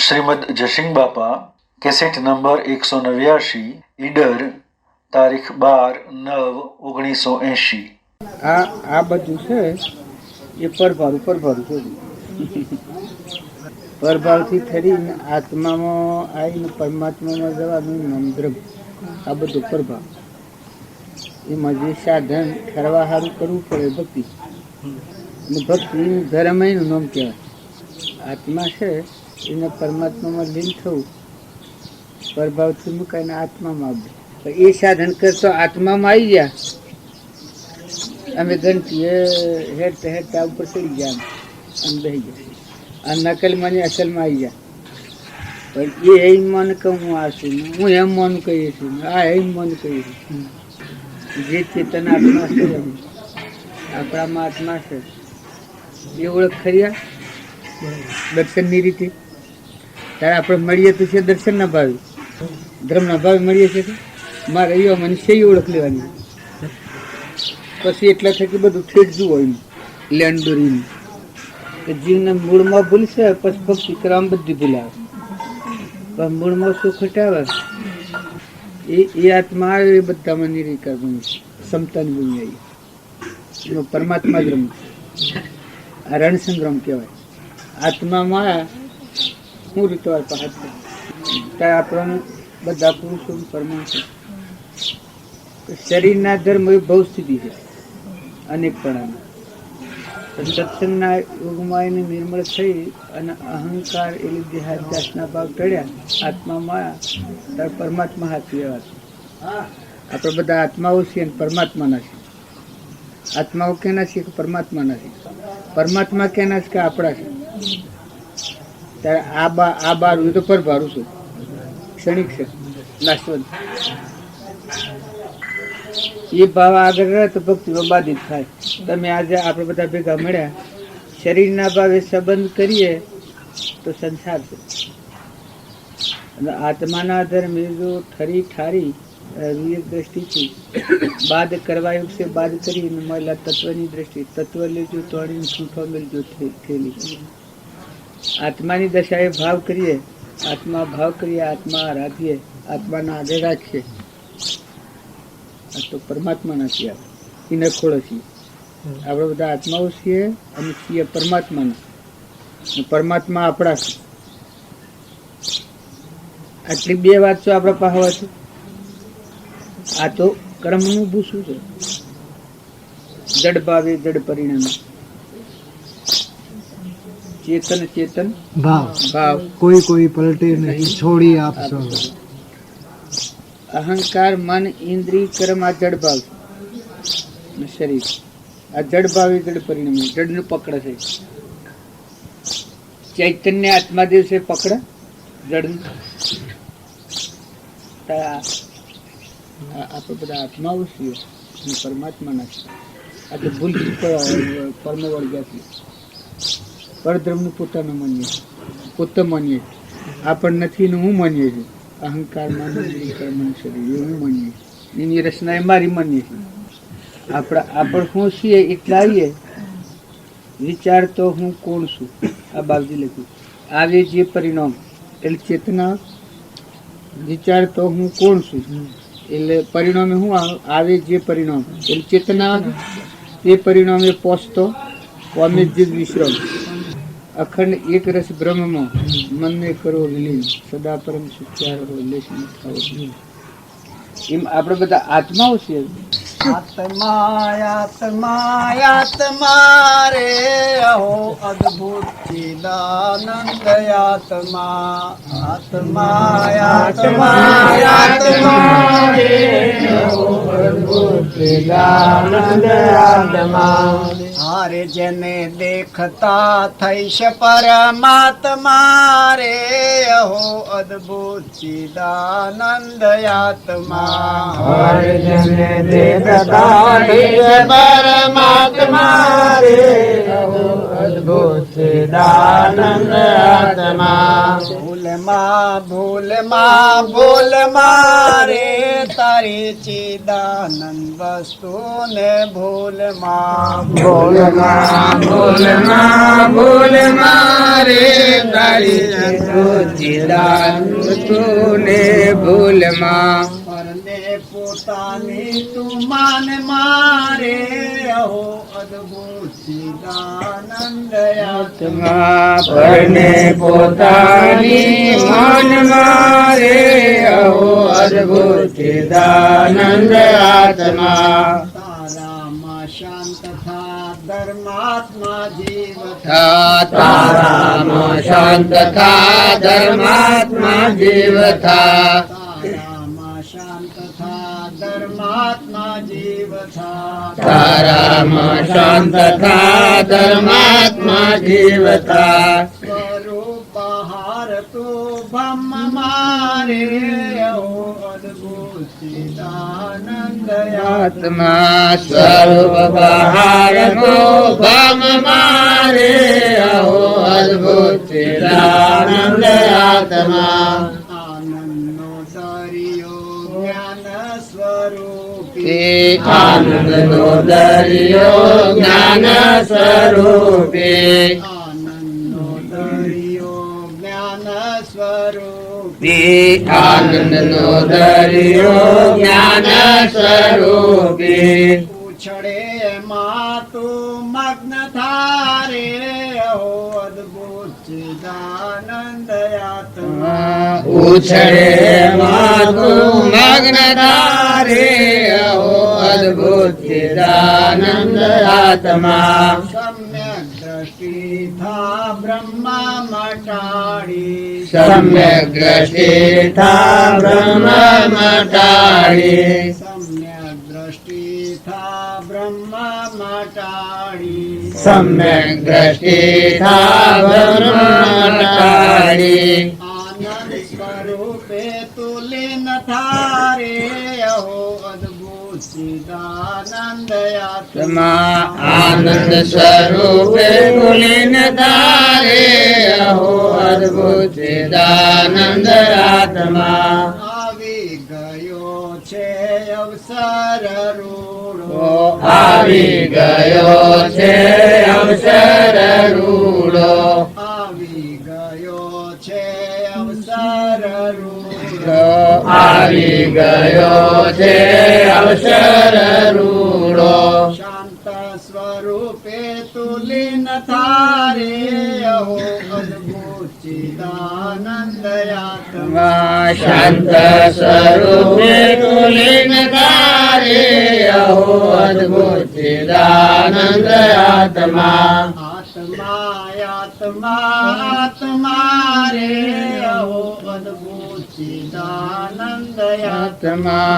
શ્રીમદ જસિંગ બાપા cassette number 189 Idar તારીખ 12/9/1980. આ બધું છે એ પરભારું છે. પરભાવથી થઈને આત્મામાં આવીને પરમાત્મામાં જવાનું નામ ધર્મ. આ બધું પરભાવ. એમાં જે સાધન કરવા સારું કરવું પડે ભક્તિ. અને ભક્તિ ધર્મ એનું નામ કહેવાય. આત્મા છે એને પરમાત્મામાં લીન થવું, પરભાવથી મુકાઈને આત્મામાં આવવું. એ સાધન કરતો આત્મામાં આવી ગયા. અમે ગણતીએ હેરતા ઉપર ચડી ગયા, આમ બેસી ગયા. આ નકલ મને અસલમાં આવી ગયા. પણ એ એમ મન કહું હું આ છું, હું એમ મન કહીએ છું, આ એમ મન કહીએ છું. જે ચેતન આત્મા છે, આપણામાં આત્મા છે, એ ઓળખ ખરી દર્શનની રીતે. ત્યારે આપણે મળીએ તો છે દર્શનના ભાવે, ધર્મના ભાવે મળીએ છીએ. મારે અહીંયા મને છે ઓળખ લેવાની. પછી એટલા થકી બધું ઠેઠ જુઓ એમ લેન્ડ દોરીને કે જીવને મૂળમાં ભૂલશે, પછી ભક્તિ કરવામાં બધી ભૂલાવે. પણ મૂળમાં શું ખટાવે એ આત્મા આવે એ બધામાં નિરીકાર બની ક્ષમતાની બની આવી. એમાં પરમાત્મા જ રમ, આ રણસંગ્રામ કહેવાય. આત્મામાં શું રીતે હાથ ત્યારે આપણને બધા પુરુષો પરમાત્મા. શરીરના ધર્મ એ બહુ સ્થિતિ છે અનેક પ્રણાલી. સત્સંગના યુગમાં એને નિર્મળ થઈ અને અહંકાર એ લીધે હાથના ભાવ ટળ્યા, આત્મામાં ત્યારે પરમાત્મા હાથ લેવાશે. આપણે બધા આત્માઓ છીએ અને પરમાત્માના છીએ. આત્માઓ કેના છીએ કે પરમાત્માના છીએ. પરમાત્મા કેના છે કે આપણા છે. ત્યારે આ બાર તો પરભારું છું, ક્ષણિક છે, નાશવંત. એ ભાવ આગળ રહે તો ભક્તિમાં બાધિત થાય. તમે આજે આપણે બધા ભેગા મળ્યા, શરીરના ભાવે સંબંધ કરીએ તો સંસાર છે. અને આત્માના ધર્મે જો ઠરી ઠારી વિવેક દ્રષ્ટિથી બાદ કરવા યુગ છે, બાદ કરીને મળેલા તત્વની દ્રષ્ટિ, તત્વ લેજો તોડીને છૂટો મેળજો થયેલી. આત્માની દશાએ ભાવ કરીએ, આત્મા ભાવ કરીએ, આત્મા આરાધીએ, આત્માના આગળ રાખીએ. આ તો પરમાત્માના છીએ, એને ખોળો છીએ. આપણે બધા આત્માઓ છીએ અને છીએ પરમાત્માના. પરમાત્મા આપણા છે. આટલી બે વાત તો આપણા પાસે છે. આ તો કર્મનું ભૂસું છે. જડ ભાવે જડ પરિણામે ચેતન ચેતન ભાવ કોઈ પલટે નહીં, છોડી આપશો. અહંકાર મન ઇન્દ્રિય કર્મ આ જડ ભાવ છે. શરીર આ જડ ભાવે જડ પરિણામે જડનું પકડે છે. ચૈતન્ય આત્મા દિવસે પકડે જડનું. આપણે બધા આત્માઓ છીએ અને પરમાત્માના છીએ. આ તો ભૂલ પરમ વળગ્યા છીએ. પરધર્મનું પોતાનું માનીએ છીએ, પોતે માનીએ છીએ. આપણ નથી ને હું માનીએ છીએ. અહંકાર માનવી કર્મ શરીર એવું માનીએ છીએ. એની રચના એ મારી માનીએ છીએ. આપણે હું છીએ એટલા આવીએ. વિચાર તો હું કોણ છું, આ બાબજી લખ્યું. આવે જે પરિણામ એટલે ચેતના. વિચાર તો હું કોણ છું એટલે પરિણામે હું આવે જે પરિણામ એટલે ચેતના. તે પરિણામે પહોંચતો પામે જે વિશ્રામ. અખંડ એક રસ બ્રહ્મમાં મનને કરો વિલીન, સદા પરમ સુખ્યાર લેશ ન થાઓ. એમ આપણે બધા આત્માઓ છીએ. આત્મા રે અહો અદ્ભુત ચિદાનંદ આત્મા. આત્મા રે અહો અદ્ભુત ચિદાનંદ આત્મા. હારે જેને દેખતા થઈશ પરમાત્મા રે અહો અદ્ભુત ચિદાનંદ આત્મા. હારે જેને દેખતા દેખતા થઈ પરમાત્મા રે અહો અદ્ભુત ચિદાનંદ આત્મા. ભૂલમાં રે તારી ચિદાનંદ વસ્તુ ને ભૂલમાં રે તારી ચિદાનંદ વસ્તુ ને ભૂલમાં. પરને પોતાની તું માન મારે અહો અદ્ભુત ચિદાનંદ આત્મા. પરને પોતાની માન મારે અહો અદ્ભુત ચિદાનંદ આત્મા. તારામાં શાંત થા ધર્માત્મા જીવ થા. તારામાં શાંત થા ધર્માત્મા જીવ થા. તારામાં શાંત થા ધર્માત્મા જીવ થા. તારામાં શાંત થા ધર્માત્મા જીવ થા. સ્વરૂપ બહાર તો ભમ મારે અહો અદ્ભુત ચિદાનંદ આત્મા. સ્વરૂપ બહાર તો ભમ મારે અહો અદ્ભુત ચિદાનંદ આત્મા. આનંદનો દરિયો જ્ઞાન સ્વરૂપે. આનંદનો દરિયો જ્ઞાન સ્વરૂપે. આનંદનો દરિયો જ્ઞાન સ્વરૂપે. આનંદનો દરિયો જ્ઞાન સ્વરૂપે. ઉછળે એમાં તું મગ્ન થારે અહો અદ્ભુત ચિદાનંદ આત્મા. ઉછળે એમાં તું મગ્ન થારે અહો અદ્ભુત ચિદાનંદ આત્મા. સમ્યક દ્રષ્ટિ થા બ્રહ્મા મટાડી. સમ્યક દ્રષ્ટિ થા બ્રહ્મા મટાડી. સમ્યક દ્રષ્ટિ થા બ્રહ્મા મટાડી. સમ્યક દ્રષ્ટિ થા બ્રહ્મા મટાડી. આનંદ સ્વરૂપે તુલિન થારે અહો અદ્ભુત ચિદાનંદ આત્મા. આનંદ સ્વરૂપે તુલિન થારે અહો અદ્ભુત ચિદાનંદ આત્મા. આવી ગયો છે અવસર રૂડો. આવી ગયો છે અવસર રૂડો. આવી ગયો છે અવસર રૂડો. આવી ગયો છે અવસર રૂડો. શાંત સ્વરૂપે તુલિન થારે અહો અદ્ભુત ચિદાનંદ આત્મા. શાંત સ્વરૂપે તુલિન થારે અહો અદ્ભુત ચિદાનંદ આત્મા. આત્મા રે અહો અદ્ભુત ચિદાનંદ આત્મા.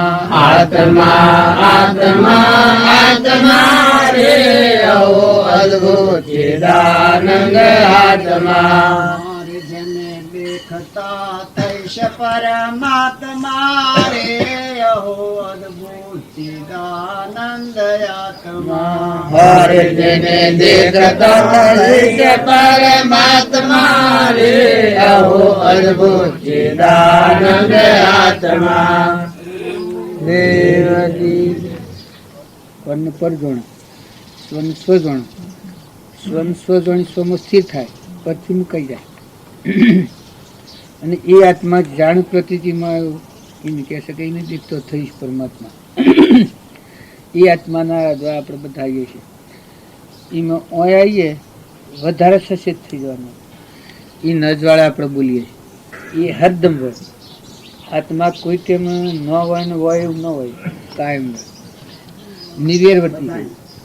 આત્મા રે અહો અદ્ભુત ચિદાનંદ આત્મા. જેને દેખતા થઈશ પરમાત્મા રે અહો અદ્ભુત ચિદાનંદ આત્મા. હરે જેને દેખતા થઈશ પરમાત્મા રે અહો અદ્ભુત ચિદાનંદ આત્મા. દેવકી પર્ણ પરજોણ સ્વન સ્વજોણ. સ્વન સ્વજોણ સ્વમાં સ્થિર થાય પછી મુકાઈ જાય. અને એ આત્મા જાણ પ્રતિમાં એને કહે છે કે એને દેખતો થઈશ પરમાત્મા. એ આત્માના દ્વારા આપણે બધા આવીએ છીએ. એમાં ઓય આવીએ વધારે સચેત થઈ જવાનું. એ નજવાળા આપણે બોલીએ છીએ. એ હરદમ હોય. આત્મા કોઈ ટેમ ન હોય ને હોય એવું ન હોય. કાયમ નિર્વેરવર્તી છે.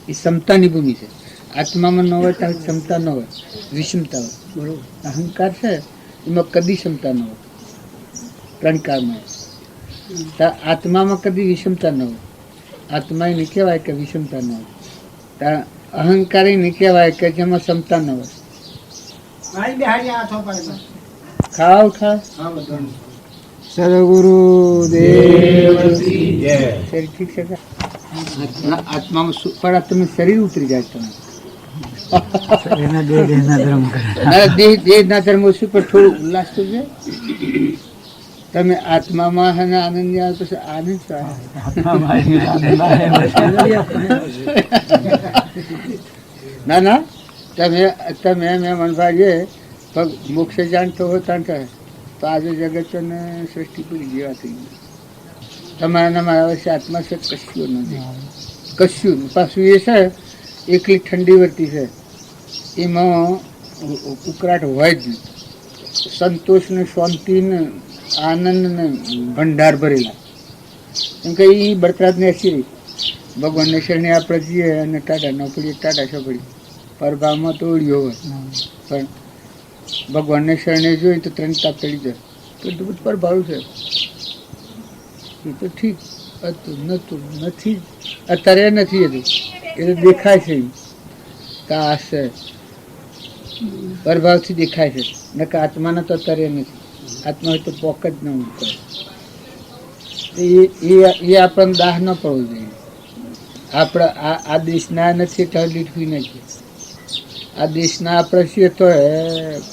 એ ક્ષમતાની ભૂમિ છે. આત્મામાં ન હોય ત્યારે ક્ષમતા ન હોય, વિષમતા હોય. બરોબર. અહંકાર છે એમાં કદી ક્ષમતા ન હોય. પ્રણકારમાં આત્મામાં કદી વિષમતા ન હોય. આત્મા એને કહેવાય કે વિષમતા ન હોય. ત્યાં અહંકાર એને કહેવાય કે જેમાં ક્ષમતા ન હોય. ખાવ ખા સદગુરુ દેવ ઠીક છે. આત્મામાં પણ તમે શરીર ઉતરી જાય તમે એના દેહના ધર્મ કરે. દેહના ધર્મ ઓછું પણ થોડું ઉલ્લાસ તો છે. તમે આત્મામાં અને આનંદ આવે પછી આનંદ શું આવે? ના તમે એમ મનભાગે મોક્ષ જાણતો હો તાંઠે તો આજે જગતને સૃષ્ટિ પૂરી જેવા થઈ ગઈ. તમારા મારા વર્ષે આત્મા છે કશું નથી, કશું પાછું એ છે એકલી ઠંડી વર્તી છે, એમાં ઉકળાટ હોય જ નહીં. સંતોષ ને શાંતિ ને આનંદ ને ભંડાર ભરેલા. એમ કે એ બરતરાજ ને અસીરી ભગવાનને શરણે આપણે જઈએ અને ટાટા ન પડીએ ટાટા છપડી પરભાવમાં તો ઓળ્યો હોય, પણ ભગવાનને શરણે જોઈએ તો ત્રણ તાપ ચડી જાય તો બધું પરભાવ છે. એ તો ઠીક હતું નતું નથી, અત્યારે નથી હતું એ તો દેખાય છે કે આ છે પ્રભાવથી દેખાય છે. નકર આત્માના તો અત્યારે નથી. આત્મા હોય તો પોક જ ન કરે. એ આપણને દાહ ન પડવો જોઈએ. આપણે આ દેશના નથી તો લીટવી નથી. આ દેશના આપણે છીએ તો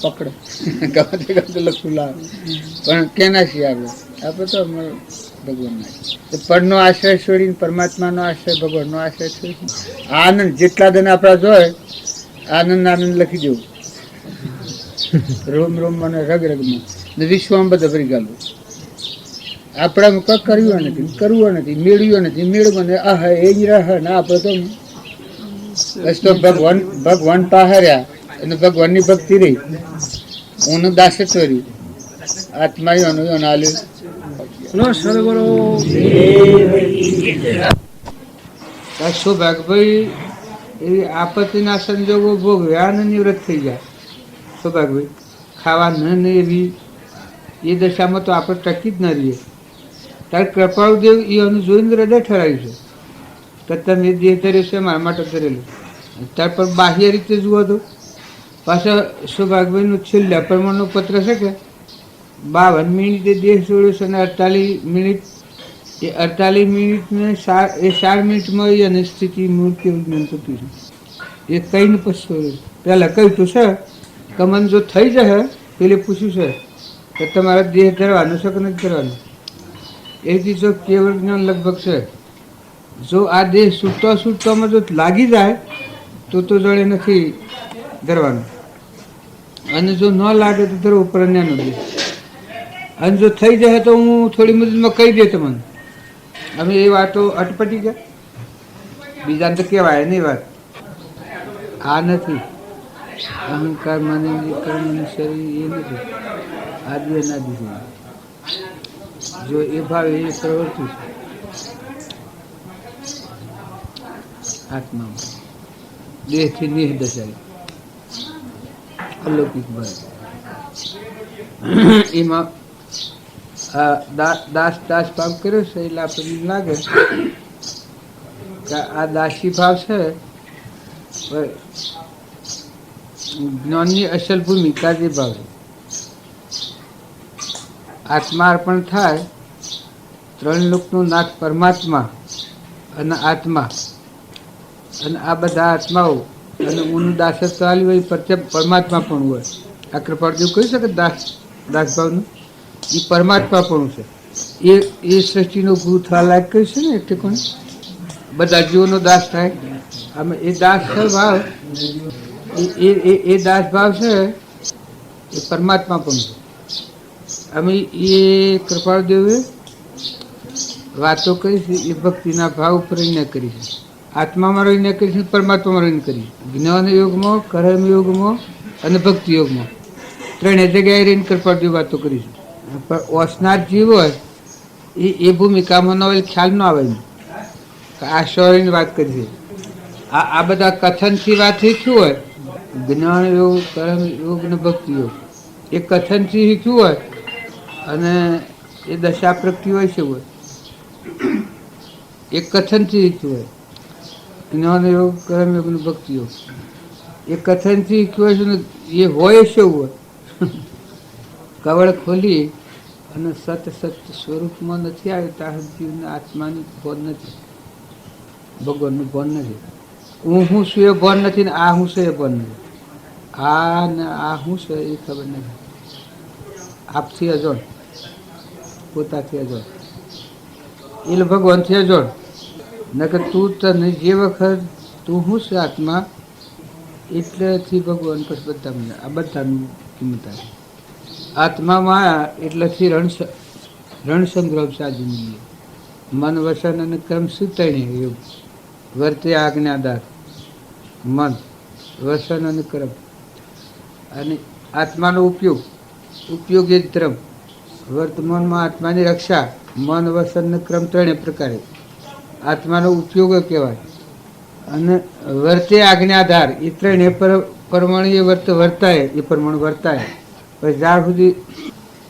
પકડે ગમે લખું લાવે, પણ કેના છીએ આપણે તો ભગવાનના. પરનો આશ્રય છોડીને પરમાત્માનો આશ્રય ભગવાનનો આશ્રય છોડીને આનંદ જેટલા દિન આપણા જોઈએ આનંદ લખી દેવું રોમ રોમમાં ને રગ રગમાં ને વિશ્વમાં બધા ભરી ગાલું. આપણામાં કંઈક કર્યું નથી, કરવું નથી, મેળવ્યું નથી, મેળવું ને આહ એ જ રહ ને આપણે તો બસ તો ભગવાન પહાર્યા અને ભગવાનની ભક્તિ રહી. હું દાસત્વ રહ્યું આત્મા યોન આલ્યું. સૌભાગભાઈ એવી આપત્તિના સંજોગો ભોગવ્યા અને નિવૃત્ત થઈ જાય. સૌભાગભાઈ ખાવા ન એવી એ દશામાં તો આપણે ટકી જ ન રહીએ. ત્યારે કૃપાળુદેવ એ અનું જોઈને હૃદય ઠરાવ્યું છે કે તમે દેહ ધર્યો છે મારા માટે ધરેલું. ત્યાર પર બાહ્ય રીતે જુઓ તો પાછા સૌભાગભાઈનું છેલ્લા પ્રમાણનો પત્ર છે કે 52 મિનિટે દેહ છોડ્યો છે અને 48 મિનિટ એ 48 મિનિટને 4 મિનિટમાં અને સ્થિતિ મૂર્તિ વિજ્ઞાન થતું છે. એ કઈને પછી પહેલાં કહ્યું તો છે કે મને જો થઈ જશે પેલે પૂછ્યું છે કે તમારે દેહ ધરવાનો છે કે નથી ધરવાનો. એથી જો કેવળ જ્ઞાન લગભગ છે. જો આ દેહ છૂટવામાં જો લાગી જાય તો જડે નથી ધરવાનું, અને જો ન લાગે તો ધરવું પડે નાનો દેહ. અને જો થઈ જાય તો હું થોડી મદદમાં કહી દે તમને. અમે એ વાતો અટપટી ગયા, બીજાને તો કહેવાય નહીં વાત. આ નથી અહંકાર મને કર્મ શરીર એ નથી. આ દેહ ના દીધું જો એ ભાવ એ પ્રવૃત્તિ છે આત્મામાં. દેહથી નિહ દશાય અલૌકિક ભાવ એમાં દાસ ભાવ કર્યો છે એટલે આપણને લાગે કે આ દાસી ભાવ છે. જ્ઞાનની અસલ ભૂમિકા જે ભાવ છે. આત્મા અર્પણ થાય, 3 લોકનો નાથ પરમાત્મા અને આત્મા અને આ બધા આત્માઓ અને ઊનું દાસત્વ આલ્યું હોય પરમાત્મા પણ હોય. આ કૃપાળદેવ કહી શકે દાસભાવનું એ પરમાત્મા પણ છે. એ સૃષ્ટિનો ગુરુ થવા લાયક કહ્યું છે ને એટલે કોણ બધા જીવોનો દાસ થાય. આમાં એ દાસ ભાવ એ દાસ ભાવ છે એ પરમાત્મા પણ છે. અમે એ કૃપાળદેવે વાતો કરી છે એ ભક્તિના ભાવ ઉપર રહીને કરી છે. આત્મામાં રહીને કરી છે, પરમાત્મામાં રહીને કરી. જ્ઞાન યોગમાં, કર્મ યોગમાં અને ભક્તિ યોગમાં 3 જગ્યાએ રહીને કૃપાળદેવ વાતો કરી છે. પણ ઓસનાર જીવ હોય એ ભૂમિકામાં ન હોય ખ્યાલ ન આવે. આ શૌર્યની વાત કરી છે. આ બધા કથનથી વાત શીખ્યું હોય, જ્ઞાન યોગ, કર્મ યોગ ને ભક્તિ યોગ એ કથનથી શીખ્યું હોય અને એ દશા પ્રગતિ હોય છે હોય એ કથનથી શીખ્યું હોય. જ્ઞાન યોગ, કર્મ યોગ ને ભક્તિ યોગ એ કથનથી શીખ્યું હોય છે ને એ હોય છે હોય કવળ ખોલી અને સત સ્વરૂપમાં નથી આવે ત્યાં જીવને આત્માની ખોદ નથી. ભગવાનનું ભાન નથી. હું શું એ ભાન નથી ને આ હું છે એ ભાન નથી. આ ને આ શું છે એ ખબર નથી. આપથી અજોડ, પોતાથી અજોડ, એટલે ભગવાનથી અજોડ. નકર તું તને જે વખત તું શું છે આત્મા એટલેથી ભગવાન પછી બધા મળે. આ બધાનું કિંમત આવે. આત્મામાં એટલેથી રણસંગ્રહ સાજી મળીએ. મન વસન અને કર્મ સુતણી એવું વર્તે આજ્ઞાદાર. મન વસન અને કર્મ અને આત્માનો ઉપયોગ એ ધર્મ. વર્તમાનમાં આત્માની રક્ષા મન વસન અને ક્રમ ત્રણેય પ્રકારે આત્માનો ઉપયોગ કહેવાય. અને વર્તે આજ્ઞાધાર એ ત્રણેય પ્રમાણે એ વર્તાય એ પ્રમાણે વર્તાય. પછી જ્યાં સુધી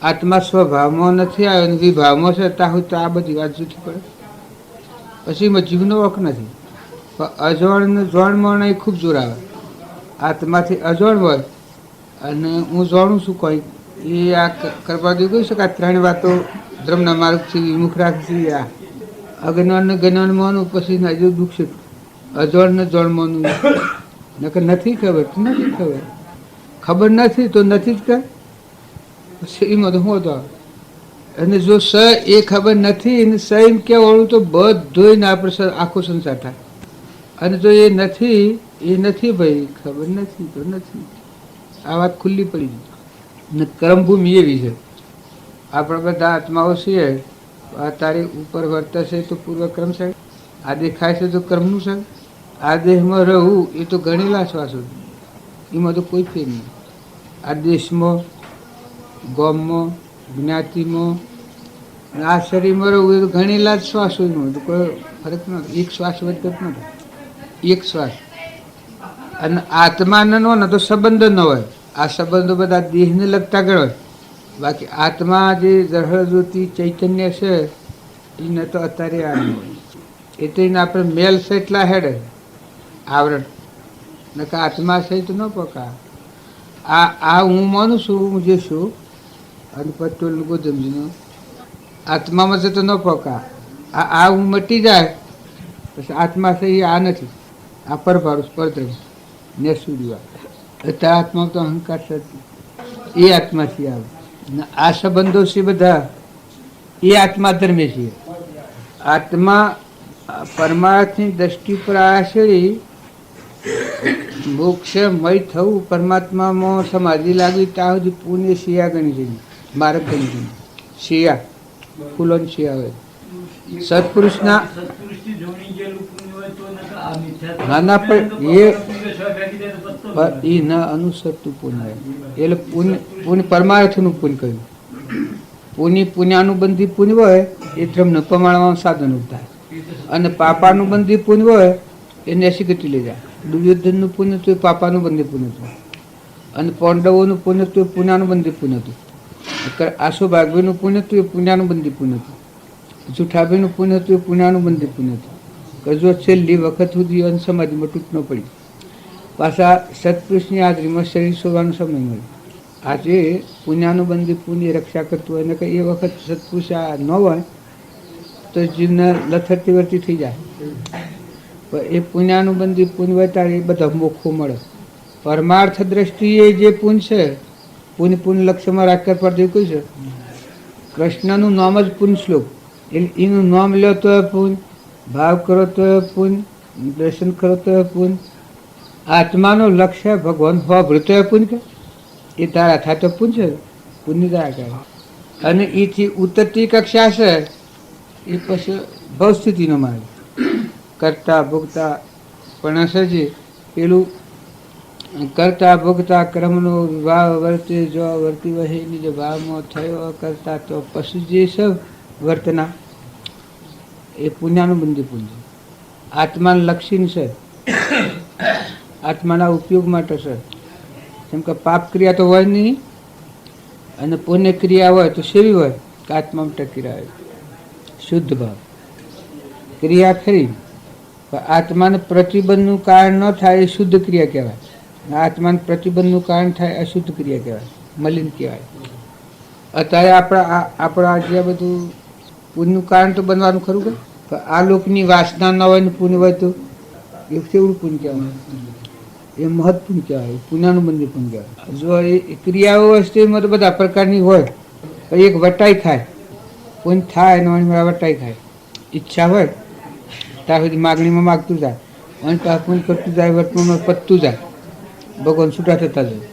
આત્મા સ્વભાવમાં નથી આવ્યો અને વિભાવમાં છે ત્યાં સુધી તો આ બધી વાત જૂઠી પડે. પછી એમાં જીવનો વખ નથી. પણ અજોડને જોડમાં એ ખૂબ જોર આવે. આત્માથી અજોડ હોય અને હું જાણું છું કોઈ એ આ કરવા દે કહી શકાય. ત્રણ વાતો ધર્મના માર્ગથી વિમુખ રાખી. આ અજ્ઞાનને જ્ઞાન માનું પછી હજુ દુઃખ છે. અજોડને જોડ માનું નકર નથી ખબર તો નથી ખબર. ખબર નથી તો નથી જ કર. પછી એમાં તો શું હતો. અને જો સ એ ખબર નથી અને સ એમ કહેવાળું તો બધું આપણે આખો સંસાર થાય. અને જો એ નથી ભાઈ ખબર નથી તો નથી. આ વાત ખુલ્લી પડી ગઈ. ને કર્મભૂમિ એવી છે. આપણા બધા આત્માઓ છીએ. આ તારી ઉપર વર્તશે તો પૂર્વક્રમ છે. આ દેખાય છે તો કર્મનું છે. આ દેહમાં રહું એ તો ગણેલા શ્વાસો. એમાં તો કોઈ ફેર નહીં. આ દેશમાં, ગામમાં, જ્ઞાતિમાં, આ શરીરમાં રહું એ તો ગણેલા જ શ્વાસોમાં તો કોઈ ફરક નથી. એક શ્વાસ વધતો જ નથી. એક શ્વાસ. અને આત્માને નો ને તો સંબંધ ન હોય. આ સંબંધો બધા દેહને લગતા ગણાય. બાકી આત્મા જે જળ જ્યોતિ ચૈતન્ય છે એને તો અત્યારે આ નહીં હોય. એ તો એને આપણે મેલ છે એટલા હેડે આવરણ. નકર આત્મા છે તો ન પકા. આ હું માનું છું હું જે છું અને પટોલનું ગોધમજીનું આત્મામાં છે તો ન પકા. આ હું મટી જાય પછી આત્મા છે એ આ નથી. આ પરભારું પરદ્રમ ને સૂર્યવા અત્યારે આત્મા તો અહંકાર છે એ આત્માથી આવે. આ સંબંધો છે બધા એ આત્મા ધર્મે છે. આત્મા પરમાર્થની દ્રષ્ટિ પર આશરી મોક્ષમય થવું પરમાત્મામાં સમાધિ લાગવી ત્યાં સુધી પુણ્ય શિયા ગણી છે. માર્ગ ગણી છે. શિયા ફૂલોન શિયા હોય સત્પુરુષના નાના પણ એ ન અનુસરતું પુણ્ય એટલે પુણ્ય પરમાર્થનું પુણ્ય કહ્યું. પુણ્યાનુબંધી પુણ્ય હોય એ ધર્મને પ્રમાણમાં સાધન થાય. અને પાપાનુબંધી પુણ્ય હોય એ નેસી ગતિ લઈ જાય. દુર્યોધનનું પુણ્ય તો એ પાપાનુબંધી પુણ્ય હતું. અને પાંડવોનું પુણ્ય તો એ પુણ્યાનુબંધી પુણ્ય હતું. આશુભાગવીનું પુણ્ય તો એ પુણ્યાનુબંધી પુણ્ય હતું. જુઠાભાઈનું પુણ્ય તો એ પુણ્યાનુબંધી પુણ્ય હતું. કે જો છેલ્લી વખત સુધી અંશસમાધિમાં તૂટ ન પડી પાછા સત્પુરુષની હાજરીમાં શરીર છોડવાનો સમય મળે. આજે પુણ્યાનુબંધી પુણ્ય રક્ષા કરતું હોય ને કે એ વખત સત્પુરુષ ન હોય તો જીવને લથડતી વર્તી થઈ જાય. એ પુણ્યાનુબંધી પુણ્ય હોય એ બધા મોખો મળે. પરમાર્થ દ્રષ્ટિએ જે પુણ્ય છે પુણ્ય લક્ષ્યમાં રાખતા પડતું કહ્યું છે. કૃષ્ણનું નામ જ પુણ્ય શ્લોક. એનું નામ લો તો પુણ્ય, ભાવ કરો તો પુણ્ય, દર્શન કરો તો પુણ્ય. આત્માનું લક્ષ્ય ભગવાન હોભળું તો પુણ્ય કે એ તારા થાય તો પુણ્ય છે. પુણ્ય તારા કહે. અને એથી ઉતરતી કક્ષા છે એ પછી ભવસ્થિતિનો માર્ગ કરતા ભોગતા પણ હશે જે પેલું કરતા ભોગતા ક્રમનો વિભાવ વર્તે જો વર્તી વહે નિજ ભાવમાં થયો કરતા તો પશુ જે છે વર્તના એ પુણ્યાનુબંધી પુણ્ય. આત્માનું લક્ષીન છે. આત્માના ઉપયોગ માટે છે. જેમ કે પાપ ક્રિયા તો હોય નહીં અને પુણ્ય ક્રિયા હોય તો સેવી હોય કે આત્મામાં ટકી રહે. શુદ્ધ ભાવ ક્રિયા ખરી પણ આત્માને પ્રતિબંધનું કારણ ન થાય એ શુદ્ધ ક્રિયા કહેવાય. આત્માને પ્રતિબંધનું કારણ થાય અશુદ્ધ ક્રિયા કહેવાય, મલિન કહેવાય. અત્યારે આપણા જે બધું પુણ્યનું કારણ તો બનવાનું ખરું કે પણ આ લોકની વાસના ન હોય ને પુણ્ય હોય તો એ કેવડું પુણ્ય કહેવાય? એ મહત્ પુણ્ય કહેવાય, પુણ્યનું બંધ પુણ્ય કહેવાય. જો એ ક્રિયાઓ હશે એમાં તો બધા પ્રકારની હોય, પણ એક વટાઈ થાય, પુણ્ય થાય ને વટાઈ થાય. ઈચ્છા હોય ત્યાં સુધી માગણીમાં માગતું જાય અને પુણ્ય કરતું જાય, વર્તમાનમાં પતતું જાય, ભગવાન છૂટા થતા જાય.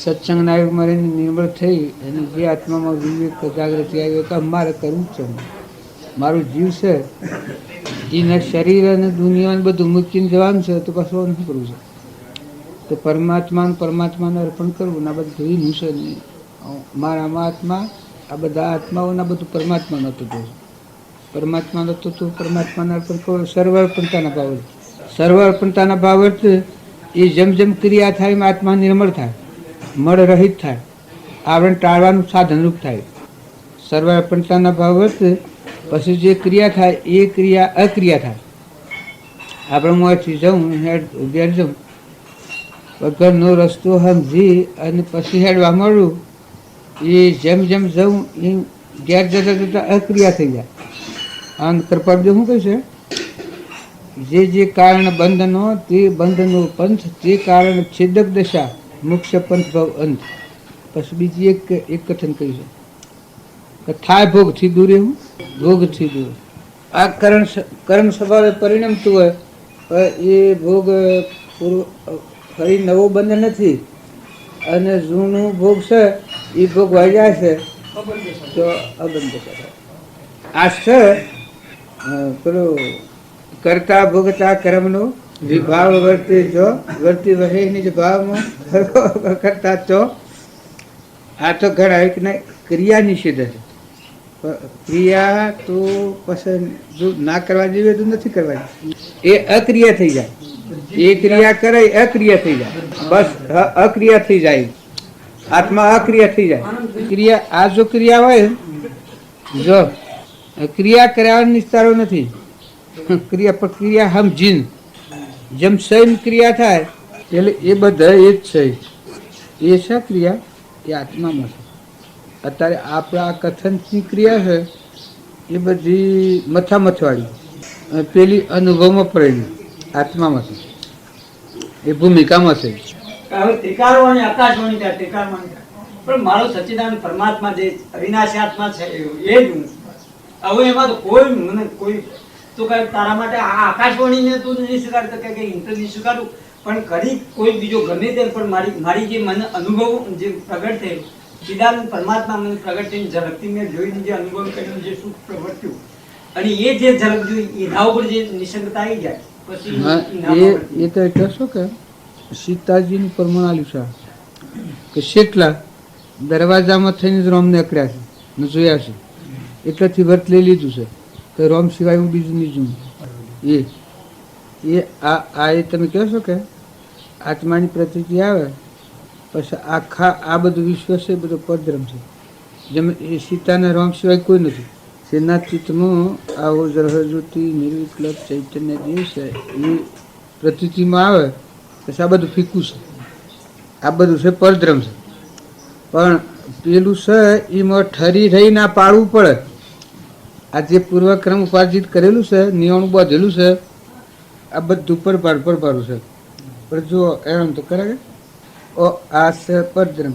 સત્સંગના યુગમાં રહીને નિર્મળ થઈ અને જે આત્મામાં વિવેક જાગૃતિ આવી કે મારે કરવું છે, મારું જીવ છે એના શરીર અને દુનિયાને બધું મૂકીને જવાનું છે, તો પાછું શું કરવું છે? તો પરમાત્માને અર્પણ કરવું. આ બધું જોયું છે નહીં, મારામાં આત્મા, આ બધા આત્માઓના બધું પરમાત્માનો હતું. પરમાત્માનો હતું તો પરમાત્માને અર્પણ કરવું. સર્વ અર્પણતાના ભાવ, સર્વ અર્પણતાના ભાવ અર્થ એ જેમ જેમ ક્રિયા થાય એમ આત્મા નિર્મળ થાય, મળ રહિત થાય, આવરણ ટાળવાનું સાધનરૂપ થાય. સર્વ અર્પણતાના ભાવ અર્થ પછી જે ક્રિયા થાય એ ક્રિયા અક્રિયા થાય. આપણે મોંથી જવું ઘેર જવું, વગરનો રસ્તો સમજી અને પછી હેડવા મળું, એ જેમ જેમ જવું એ ઘેર જતા જતા અક્રિયા થઈ જાય. આ કૃપાળદેવ શું કહે છે? જે કારણ બંધનો તે બંધનો પંથ, તે કારણ છેદક દશા મુખ્ય પંથ ભવ અંત. પછી બીજી એક કથન કહ્યું છે કે થાય ભોગથી દૂર એવું, ભોગથી દૂર. આ કર્મ સ્વભાવે પરિણમતું હોય એ ભોગ ફરી નવો બંધ નથી, અને જૂનું ભોગ છે એ ભોગ વાઈ જાય છે તો અબંધ છે. આ છે પેલો કરતા ભોગતા કર્મનો વિભાવ વર્તે જો વર્તી વહે નિજ ભાવમાં કરતા તો. આ તો ઘણા એક ને ક્રિયા નિષેધ છે. ક્રિયા તો પસંદ જો ના કરવા જેવી તો નથી કરવાની, એ અક્રિયા થઈ જાય. એ ક્રિયા કરે અક્રિયા થઈ જાય, બસ અક્રિયા થઈ જાય, આત્મા અક્રિયા થઈ જાય. ક્રિયા આ જો ક્રિયા હોય, જો ક્રિયા કર્યા નિસ્તારો નથી, ક્રિયા પ્રક્રિયા સમજીન જેમ સૈન ક્રિયા થાય એટલે એ બધા એ જ છે. એ છે ક્રિયા, એ આત્મામાં છે. અત્યારે આપણા આ કથનની ક્રિયા છે એ બધી મથામથવાળી, પેલી અનુભવમાં પડેલી આત્મામાં છે, એ ભૂમિકામાં છે. હવે તિકારો અને આકાશવાણી થાય, તિકારવાણી થાય, પણ મારો સચ્ચિદાનંદ પરમાત્મા જે અવિનાશી આત્મા છે એ જ હું. હવે એમાં તો કોઈ તો કઈ તારા માટે આ આકાશવાણીને તું નહીં સ્વીકારતો કે ઇન્ટર નહીં સ્વીકારું, પણ કરી કોઈ બીજો ગમે તે, પણ મારી જે મને અનુભવ જે પ્રગટ થયેલું, ચિદાનંદ પરમાત્મા મને પ્રગટ થઈને ઝલકથી મેં જોઈને જે અનુભવ કર્યો, જે સુખ પ્રગટ્યું, અને એ જે ઝલક જોઈ એના ઉપર જે નિસંગતા આવી જાય પછી એ તો કહેશો કે સીતાજીનું પ્રમાણ આલ્યું છે કે શેટલા દરવાજામાં થઈને જ રોમને અકડ્યા છે ને જોયા છે, એટલાથી વર્ત લઈ લીધું છે કે રોમ સિવાય હું બીજું નહીં જોઉં. એ તમે કહો છો કે આત્માની પ્રતિક્રિ આવે પછી આખા આ બધું વિશ્વ છે, બધો પરધર્મ છે. જેમ એ સીતાના રોમ સિવાય કોઈ નથી. તેના ચિત્તમાં આવો જ્યોતિ નિર્વિકલ્પ ચૈતન્ય જે છે એ પ્રતિતિમાં આવે પછી આ બધું ફીકું છે, આ બધું છે પરધર્મ છે. પણ પેલું છે એમાં ઠરી રહી ના પાડવું પડે. આ જે પૂર્વક્રમ ઉપાર્જિત કરેલું છે, નિયમનું બાંધેલું છે, આ બધું પરભારું છે. પણ જો એમ તો કરે ઓ આ છે પરધર્મ,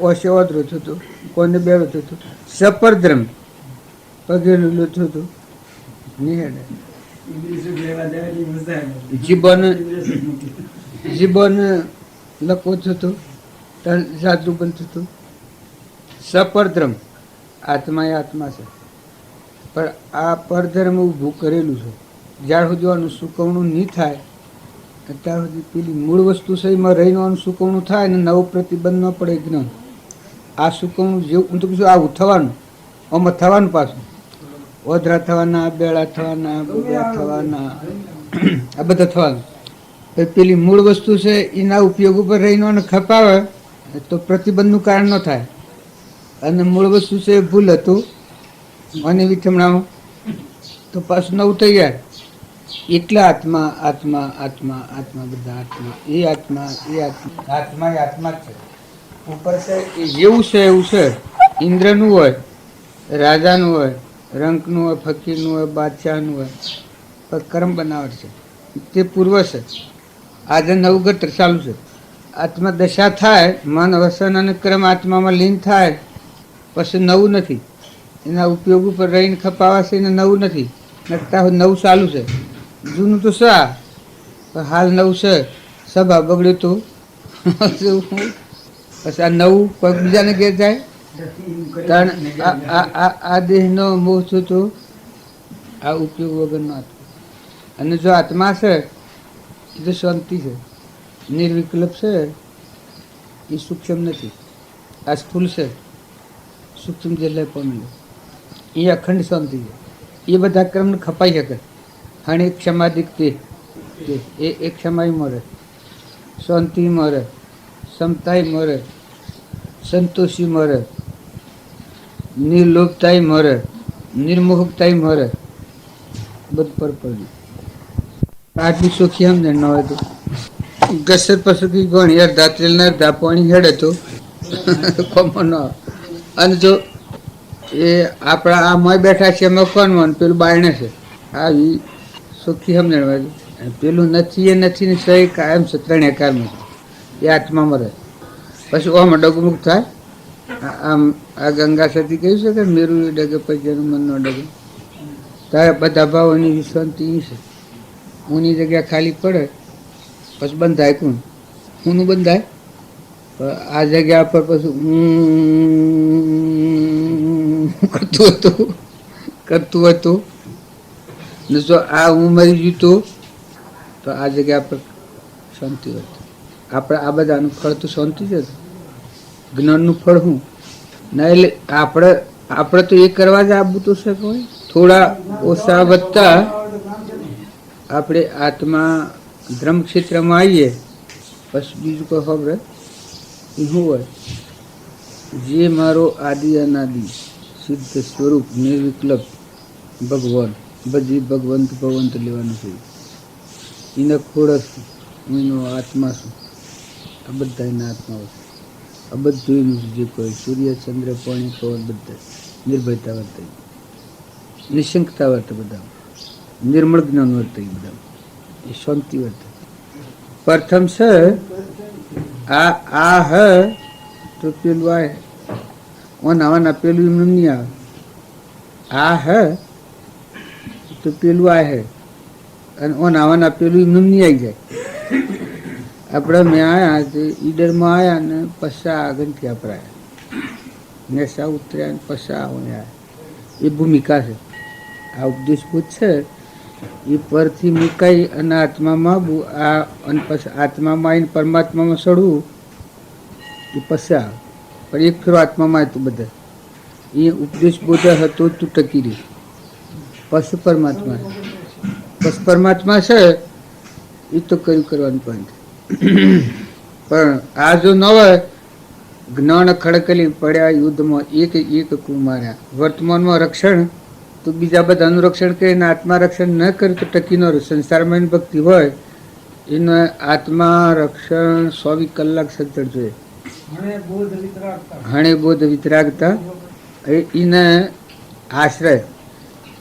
ઓશે ઓદરો થતો, કોઈને બેડો થતો, સપરધર્મ પગેલું થતું નિહેડે. જીવન લખવો થતો, જાદુ બંધ થતું. સપરધર્મ આત્મા એ આત્મા છે, પણ આ પરધર્મ ઊભું કરેલું છે. જ્યાર સુધી આનું સુકવણું નહીં થાય ત્યાર સુધી પેલી મૂળ વસ્તુ છે એમાં રહીને આનું સુકવણું થાય ને નવું પ્રતિબંધ ન પડે જ્ઞાન. આ સુકવણું જેવું હું તો કહીશું આવું થવાનું, આમાં થવાનું પાછું ઓધરા થવાના, બેળા થવાના, બુડા થવાના, આ બધા થવાનું. પેલી મૂળ વસ્તુ છે એના ઉપયોગ ઉપર રહીને ખપાવે તો પ્રતિબંધનું કારણ ન થાય. અને મૂળ વસ્તુ છે ભૂલ હતું અને વિઠમણામાં તો પાછું નવું થઈ જાય. એટલા આત્મા આત્મા આત્મા આત્મા બધા આત્મા એ આત્મા એ આત્મા આત્મા એ આત્મા જ છે. ઉપર છે એ જેવું છે એવું છે. ઇન્દ્રનું હોય, રાજાનું હોય, રંકનું હોય, ફકીરનું હોય, બાદશાહનું હોય, પણ કર્મ બનાવટ છે. તે પૂર્વ છે. આજે નવગત ચાલુ છે. આત્મા દશા થાય, મન વસન અને કર્મ આત્મામાં લીન થાય, પછી નવું નથી. એના ઉપયોગ ઉપર રહીને ખપાવાશે એને નવું નથી. નકતા નવું ચાલુ છે. જૂનું તો શા, પણ હાલ નવું છે. સભા બગડ્યું તો પછી આ નવું કોઈ બીજાને ઘેર જાય. કારણ આ દેહનો મોહ છું તો આ ઉપયોગ વગરનો આત્મા. અને જો આત્મા છે એ તો શાંતિ છે, નિર્વિકલ્પ છે. એ સૂક્ષ્મ નથી, આ સ્થૂલ છે. સૂક્ષ્મ જેટલા પામેલો એ અખંડ શાંતિ છે. એ બધા કર્મને ખપાઈ શકે. હણે ક્ષમાદિક તે એ ક્ષમાય મળે, શાંતિ મળે, સમતાય મળે, સંતોષી મળે, નિર્લોભતાય મળે, નિર્મોહકતાય મળે. બધું પર પડ્યું. આટલી સુખી અમને ન હોય તો ગસર પસુકી ગણી અડધા તેલ ને અડધા પાણી હેડે તો કોમો ન. અને જો એ આપણા આ મોય બેઠા છે એમાં કોણ પેલું બાયણે છે, આ સુખી સમજણ હોય. પેલું નથી એ નથી ને સહી કાયમ છે. ત્રણેય કાળમાં એ આત્મામાં રહે. પછી ઓમાં ડગમુખ થાય. આમ આ ગંગા સતી કહ્યું છે કે મેરું ડગે પછી એનું મન ન ડગે. તારે બધા ભાવોની શાંતિ છે. ઊની જગ્યા ખાલી પડે પછી બંધાય કોણ? ઊનું બંધાય. આ જગ્યા પર પછી કરતું હતું ને જો આ હું મરી ગયું તો આ જગ્યા પર શાંતિ હોય. આપણે આ બધાનું ફળ તો શાંતિ છે. જ્ઞાનનું ફળ શું ના, એટલે આપણે તો એ કરવા જ આપવું તો છે. કોઈ થોડા ઓછા વધતા આપણે આત્મા ધર્મ ક્ષેત્રમાં આવીએ પછી બીજું કોઈ ખબર એ શું હોય? જે મારો આદિ અનાદિ સિદ્ધ સ્વરૂપ નિર્વિકલ્પ ભગવાન, બધી ભગવંત ભગવંત લેવાનું છે. એને ખોડસ હું એનો આત્મા છું. આ બધા એના આત્માઓ છે. આ બધું એનું જે કોઈ સૂર્ય ચંદ્ર પાણી પવન બધા નિર્ભયતા વર્તાય, નિશંકતા વર્તે, બધા નિર્મળ જ્ઞાન વર્તાય, બધા એ શાંતિ વર્તે. પ્રથમ છે આ હ તો પેલું આ ઓનાવાના પેલું એમને નહીં આવે. આ હ તો પેલું આ હે અને ઓનાવાના પેલું એમને નહીં આવી જાય. આપણે મેં આવ્યા ઈડરમાં આવ્યા ને પસા આગળથી આપણે આવ્યા, નેસા ઉતર્યા ને પસા આવ્યા. એ ભૂમિકા છે. આ ઉપદેશભૂત છે. એ પરથી મુકાઈ અને આત્મામાં આ અને પછી આત્મામાં આવીને પરમાત્મામાં ચડવું એ પછી આવે. પણ એક ફેરો આત્મામાં હતું બધા. એ ઉપદેશ બોધે હતો તું ટકી રહી. પછી પરમાત્મા છે એ તો કર્યું કરવાનું પણ. પણ આ જો ન હોય જ્ઞાન ખડકલી પડ્યા યુદ્ધમાં એક કુ માર્યા. વર્તમાનમાં રક્ષણ તો બીજા બધાનું રક્ષણ કરીને આત્મા રક્ષણ ન કરે તો ટકી ન રહે. સંસારમાં એની ભક્તિ હોય એને આત્મા રક્ષણ 24 કલાક સજ્જડ જોઈએ. હણે બોધ વિતરાગતા એને આશ્રય,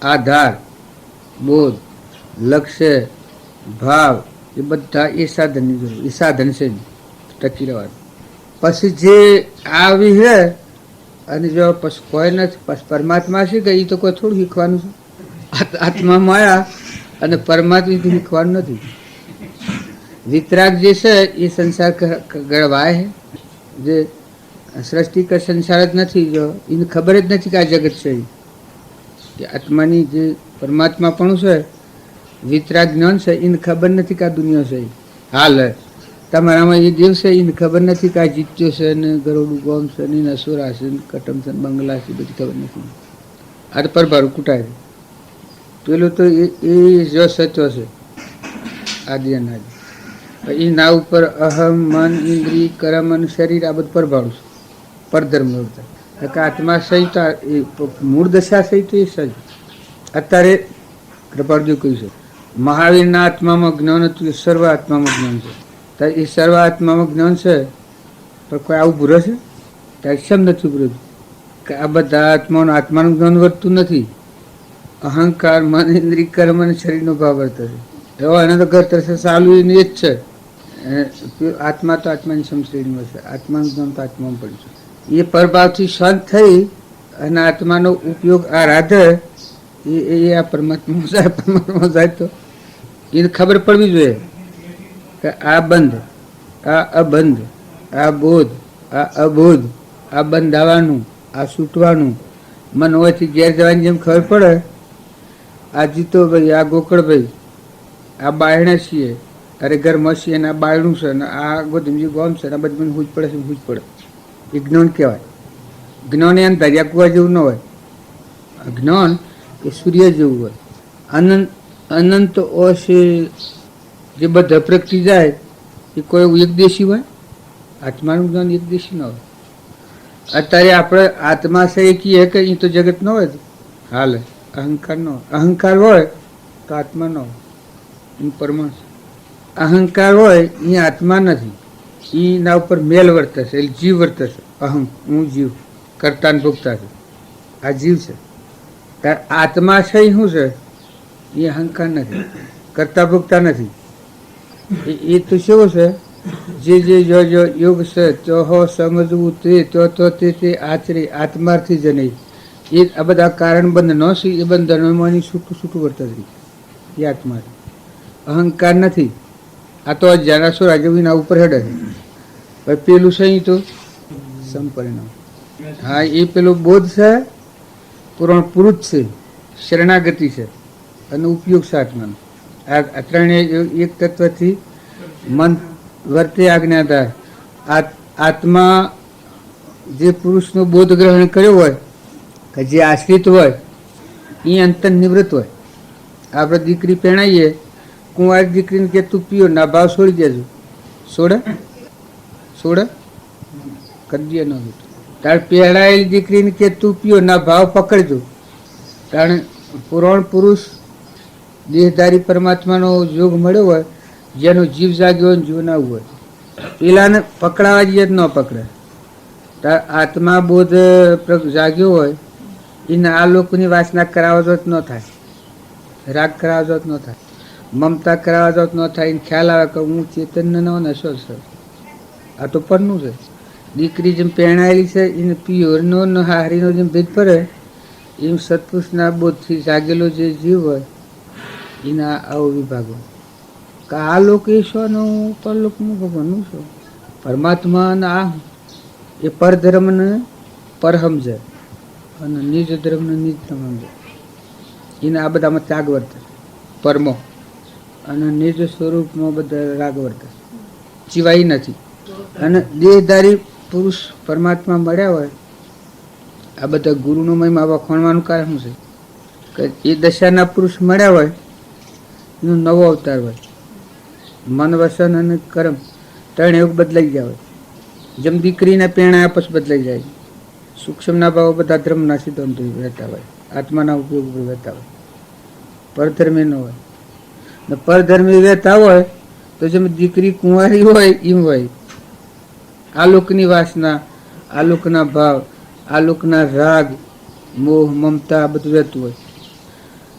આધાર, બોધ, લક્ષ્ય, ભાવ એ બધા એ સાધનની જરૂર. એ સાધન છે ટકી રહેવાનું. પછી જે આવી છે અને જો પછી કોઈ નથી, પછી પરમાત્મા છે કે એ તો કોઈ થોડું શીખવાનું છે. આત્મામાં આવ્યા અને પરમાત્માથી શીખવાનું નથી. વિતરાગ જે છે એ સંસાર ગળવાય છે. જે સૃષ્ટિ કે સંસાર જ નથી, જો એને ખબર જ નથી કે આ જગત છે. કે આત્માની જે પરમાત્મા પણ છે, વિતરાગ જ્ઞાન છે, એને ખબર નથી કે આ દુનિયા છે. હાલ તમારામાં એ દેવ છે એને ખબર નથી કે આ જીત્યો છે ને ગરોડું ગોમ છે ને અસુરા છે ને કટમ છે બંગલા છે, બધી ખબર નથી. આ તો પરભારું કૂટાય. પેલું તો એ જો સત્ય છે આદિ અનાદિ. એ ના ઉપર અહમ, મન, ઇન્દ્રિય, કર્મ અને શરીર આ બધું પરભાળું છે. પરધર્મ આત્મા સહિત મૂળ દશા સહિત એ સહિત. અત્યારે કૃપાળજી કહ્યું છે મહાવીરના આત્મામાં જ્ઞાન હતું એ સર્વ આત્મામાં જ્ઞાન છે. ત્યારે એ સર્વ આત્મામાં જ્ઞાન છે પણ કોઈ આવું ભૂરે છે ત્યારે શેમ નથી ભૂરેતું કે આ બધા આત્માનું જ્ઞાન વધતું નથી. અહંકાર, મન, ઇન્દ્રિય, કર્મ અને શરીરનો ભાવ વર્તે છે. એવો એને તો ઘર છે ચાલુ એ જ છે. આત્મા તો આત્માની સમશ્રેણીમાં છે, આત્માનું જ્ઞાન તો આત્મામાં પડ્યું છે. એ પરભાવથી શાંત થઈ અને આત્માનો ઉપયોગ આ રાધે એ આ પરમાત્મા જાય તો એને ખબર પડવી જોઈએ કે આ બંધ, આ અબંધ, આ બોધ, આ અબોધ, આ બંધાવાનું, આ છૂટવાનું. મન હોવાથી ઘેર જવાની જેમ ખબર પડે, આ જીતોભાઈ, આ ગોકળભાઈ, આ બાયણે છીએ, અરે ઘરમાં છીએ ને આ બાયણું છે ને આ ગોધમજી ગોમ છે ને આ બધું હુજ પડે છે, હુજ પડે. એ જ્ઞાન કહેવાય. જ્ઞાન એને દરિયા કુવા જેવું ન હોય. જ્ઞાન એ સૂર્ય જેવું હોય. અનંત ઓશે જે બધા પ્રગટી જાય એ કોઈ એકદેશી હોય. આત્માનું જ્ઞાન એકદેશી ન હોય. અત્યારે આપણે આત્મા છે એ કહીએ કે એ તો જગત ન હોય, હાલે. અહંકાર ન હોય. અહંકાર હોય તો આત્મા ન હોય, એ પરમાણુ. અહંકાર હોય એ આત્મા નથી, એના ઉપર મેલ વર્તે છે, એટલે જીવ વર્તે છે. અહં, હું જીવ, કરતા ને ભોગતા છે, આ જીવ છે. ત્યારે આત્મા છે એ શું છે? એ અહંકાર નથી, કરતા ભોગતા નથી. એ તો શું છે? જે જો યોગ છે તો હો સમજવું તે આચરે આત્માર્થી જ નહીં. એ આ બધા કારણ બંધ ન છે, એ બંધનોમાં છૂટું વર્તે છે. એ આત્મા છે, અહંકાર નથી. આ તો જારાસો રાજવીના ઉપર હેડે છે. પેલું છે તો સંપરિણામ. હા, એ પેલો બોધ છે, પુરાણ પુરુષ છે, શરણાગતિ છે અને ઉપયોગ છે આત્માનો. આ ત્રણેય એક તત્વથી મન વર્તે આજ્ઞા થાય. આત્મા જે પુરુષનો બોધ ગ્રહણ કર્યો હોય કે જે આશ્રિત હોય એ અંતર નિવૃત્ત હોય. આપણે દીકરી પહેણાઈએ, કુંવારી દીકરીને કે તું પીઓ ના ભાવ છોડી દેજો. છોડે કરી દે ન તાર પહેરાયેલી દીકરીને કે તું પીઓ ના ભાવ પકડજો. કારણ પુરાણ પુરુષ દેહધારી પરમાત્માનો યોગ મળ્યો હોય, જેનો જીવ જાગ્યો હોય, જીવ ના હોય, પેલાને પકડાવા જઈએ ન પકડે. તાર આત્મા બોધ જાગ્યો હોય એને આ લોકોની વાસના કરાવવા જ ન થાય, રાગ કરાવવા જ ન થાય, મમતા કરાવવા જ ન થાય. એને ખ્યાલ આવે કે હું ચેતન ન નશો છે. આ તો પરનું છે. દીકરી જેમ પહેણાયેલી છે એને પિયોરનો હારીનો જેમ ભેદ પડે એમ સત્પુરુષના બોધથી જાગેલો જે જીવ હોય એના આવો વિભાગો. કે આ લોક એ શોનું, પરલોકનું ભગવાનનું શું? પરમાત્માના આ એ પરધર્મને પર સમજે અને નિજ ધર્મને નિજ સમજે. એને આ બધામાં ત્યાગ વર્તે પરમો, અને નિજ સ્વરૂપમાં બધા રાગ વર્તે, ચીવાઈ નથી. અને દેહધારી પુરુષ પરમાત્મા મળ્યા હોય, આ બધા ગુરુનો મહિમા વખોણવાનું કારણ શું છે? કે એ દશાના પુરુષ મળ્યા હોય એનો નવો અવતાર હોય. મન, વસન અને કર્મ ત્રણ એવું બદલાઈ ગયા હોય. જેમ દીકરીના પેણા પછી બદલાઈ જાય. સૂક્ષ્મના ભાવો બધા ધર્મના સિદ્ધાંતો રહેતા હોય, આત્માના ઉપયોગ રહેતા હોય, પરધર્મી ન હોય. ને પરધર્મી રહેતા હોય તો જેમ દીકરી કુંવારી હોય એમ હોય. આ લોકની વાસના, આ લોકના ભાવ, આ લોકના રાગ, મોહ, મમતા બધું રહેતું હોય.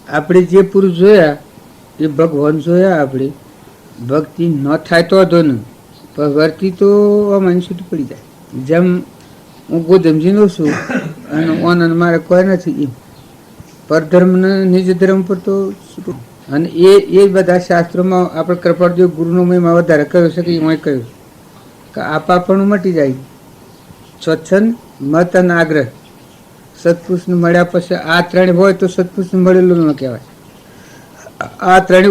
આપણે જે પુરુષ જોયા એ ભગવાન જોયા. આપણે ભક્તિ ન થાય તો વાંધો નહીં, પણ વર્તી તો આમાં છૂટી પડી જાય. જેમ હું ગોધમજીનો છું અને ઓનંદ મારે કોઈ નથી એમ પરધર્મને નિજ ધર્મ પર તો છૂટું. અને એ બધા શાસ્ત્રોમાં આપણે કૃપાળદેવ ગુરુનો મહિમા વધારે કહ્યું છે કે એમાં કહ્યું કે આપાપણું મટી જાય. સ્વચ્છંદ, મત અને આગ્રહ સત્પુરુષને મળ્યા પછી આ ત્રણ હોય તો સત્પુરુષને મળેલું ન કહેવાય. આ ત્રણે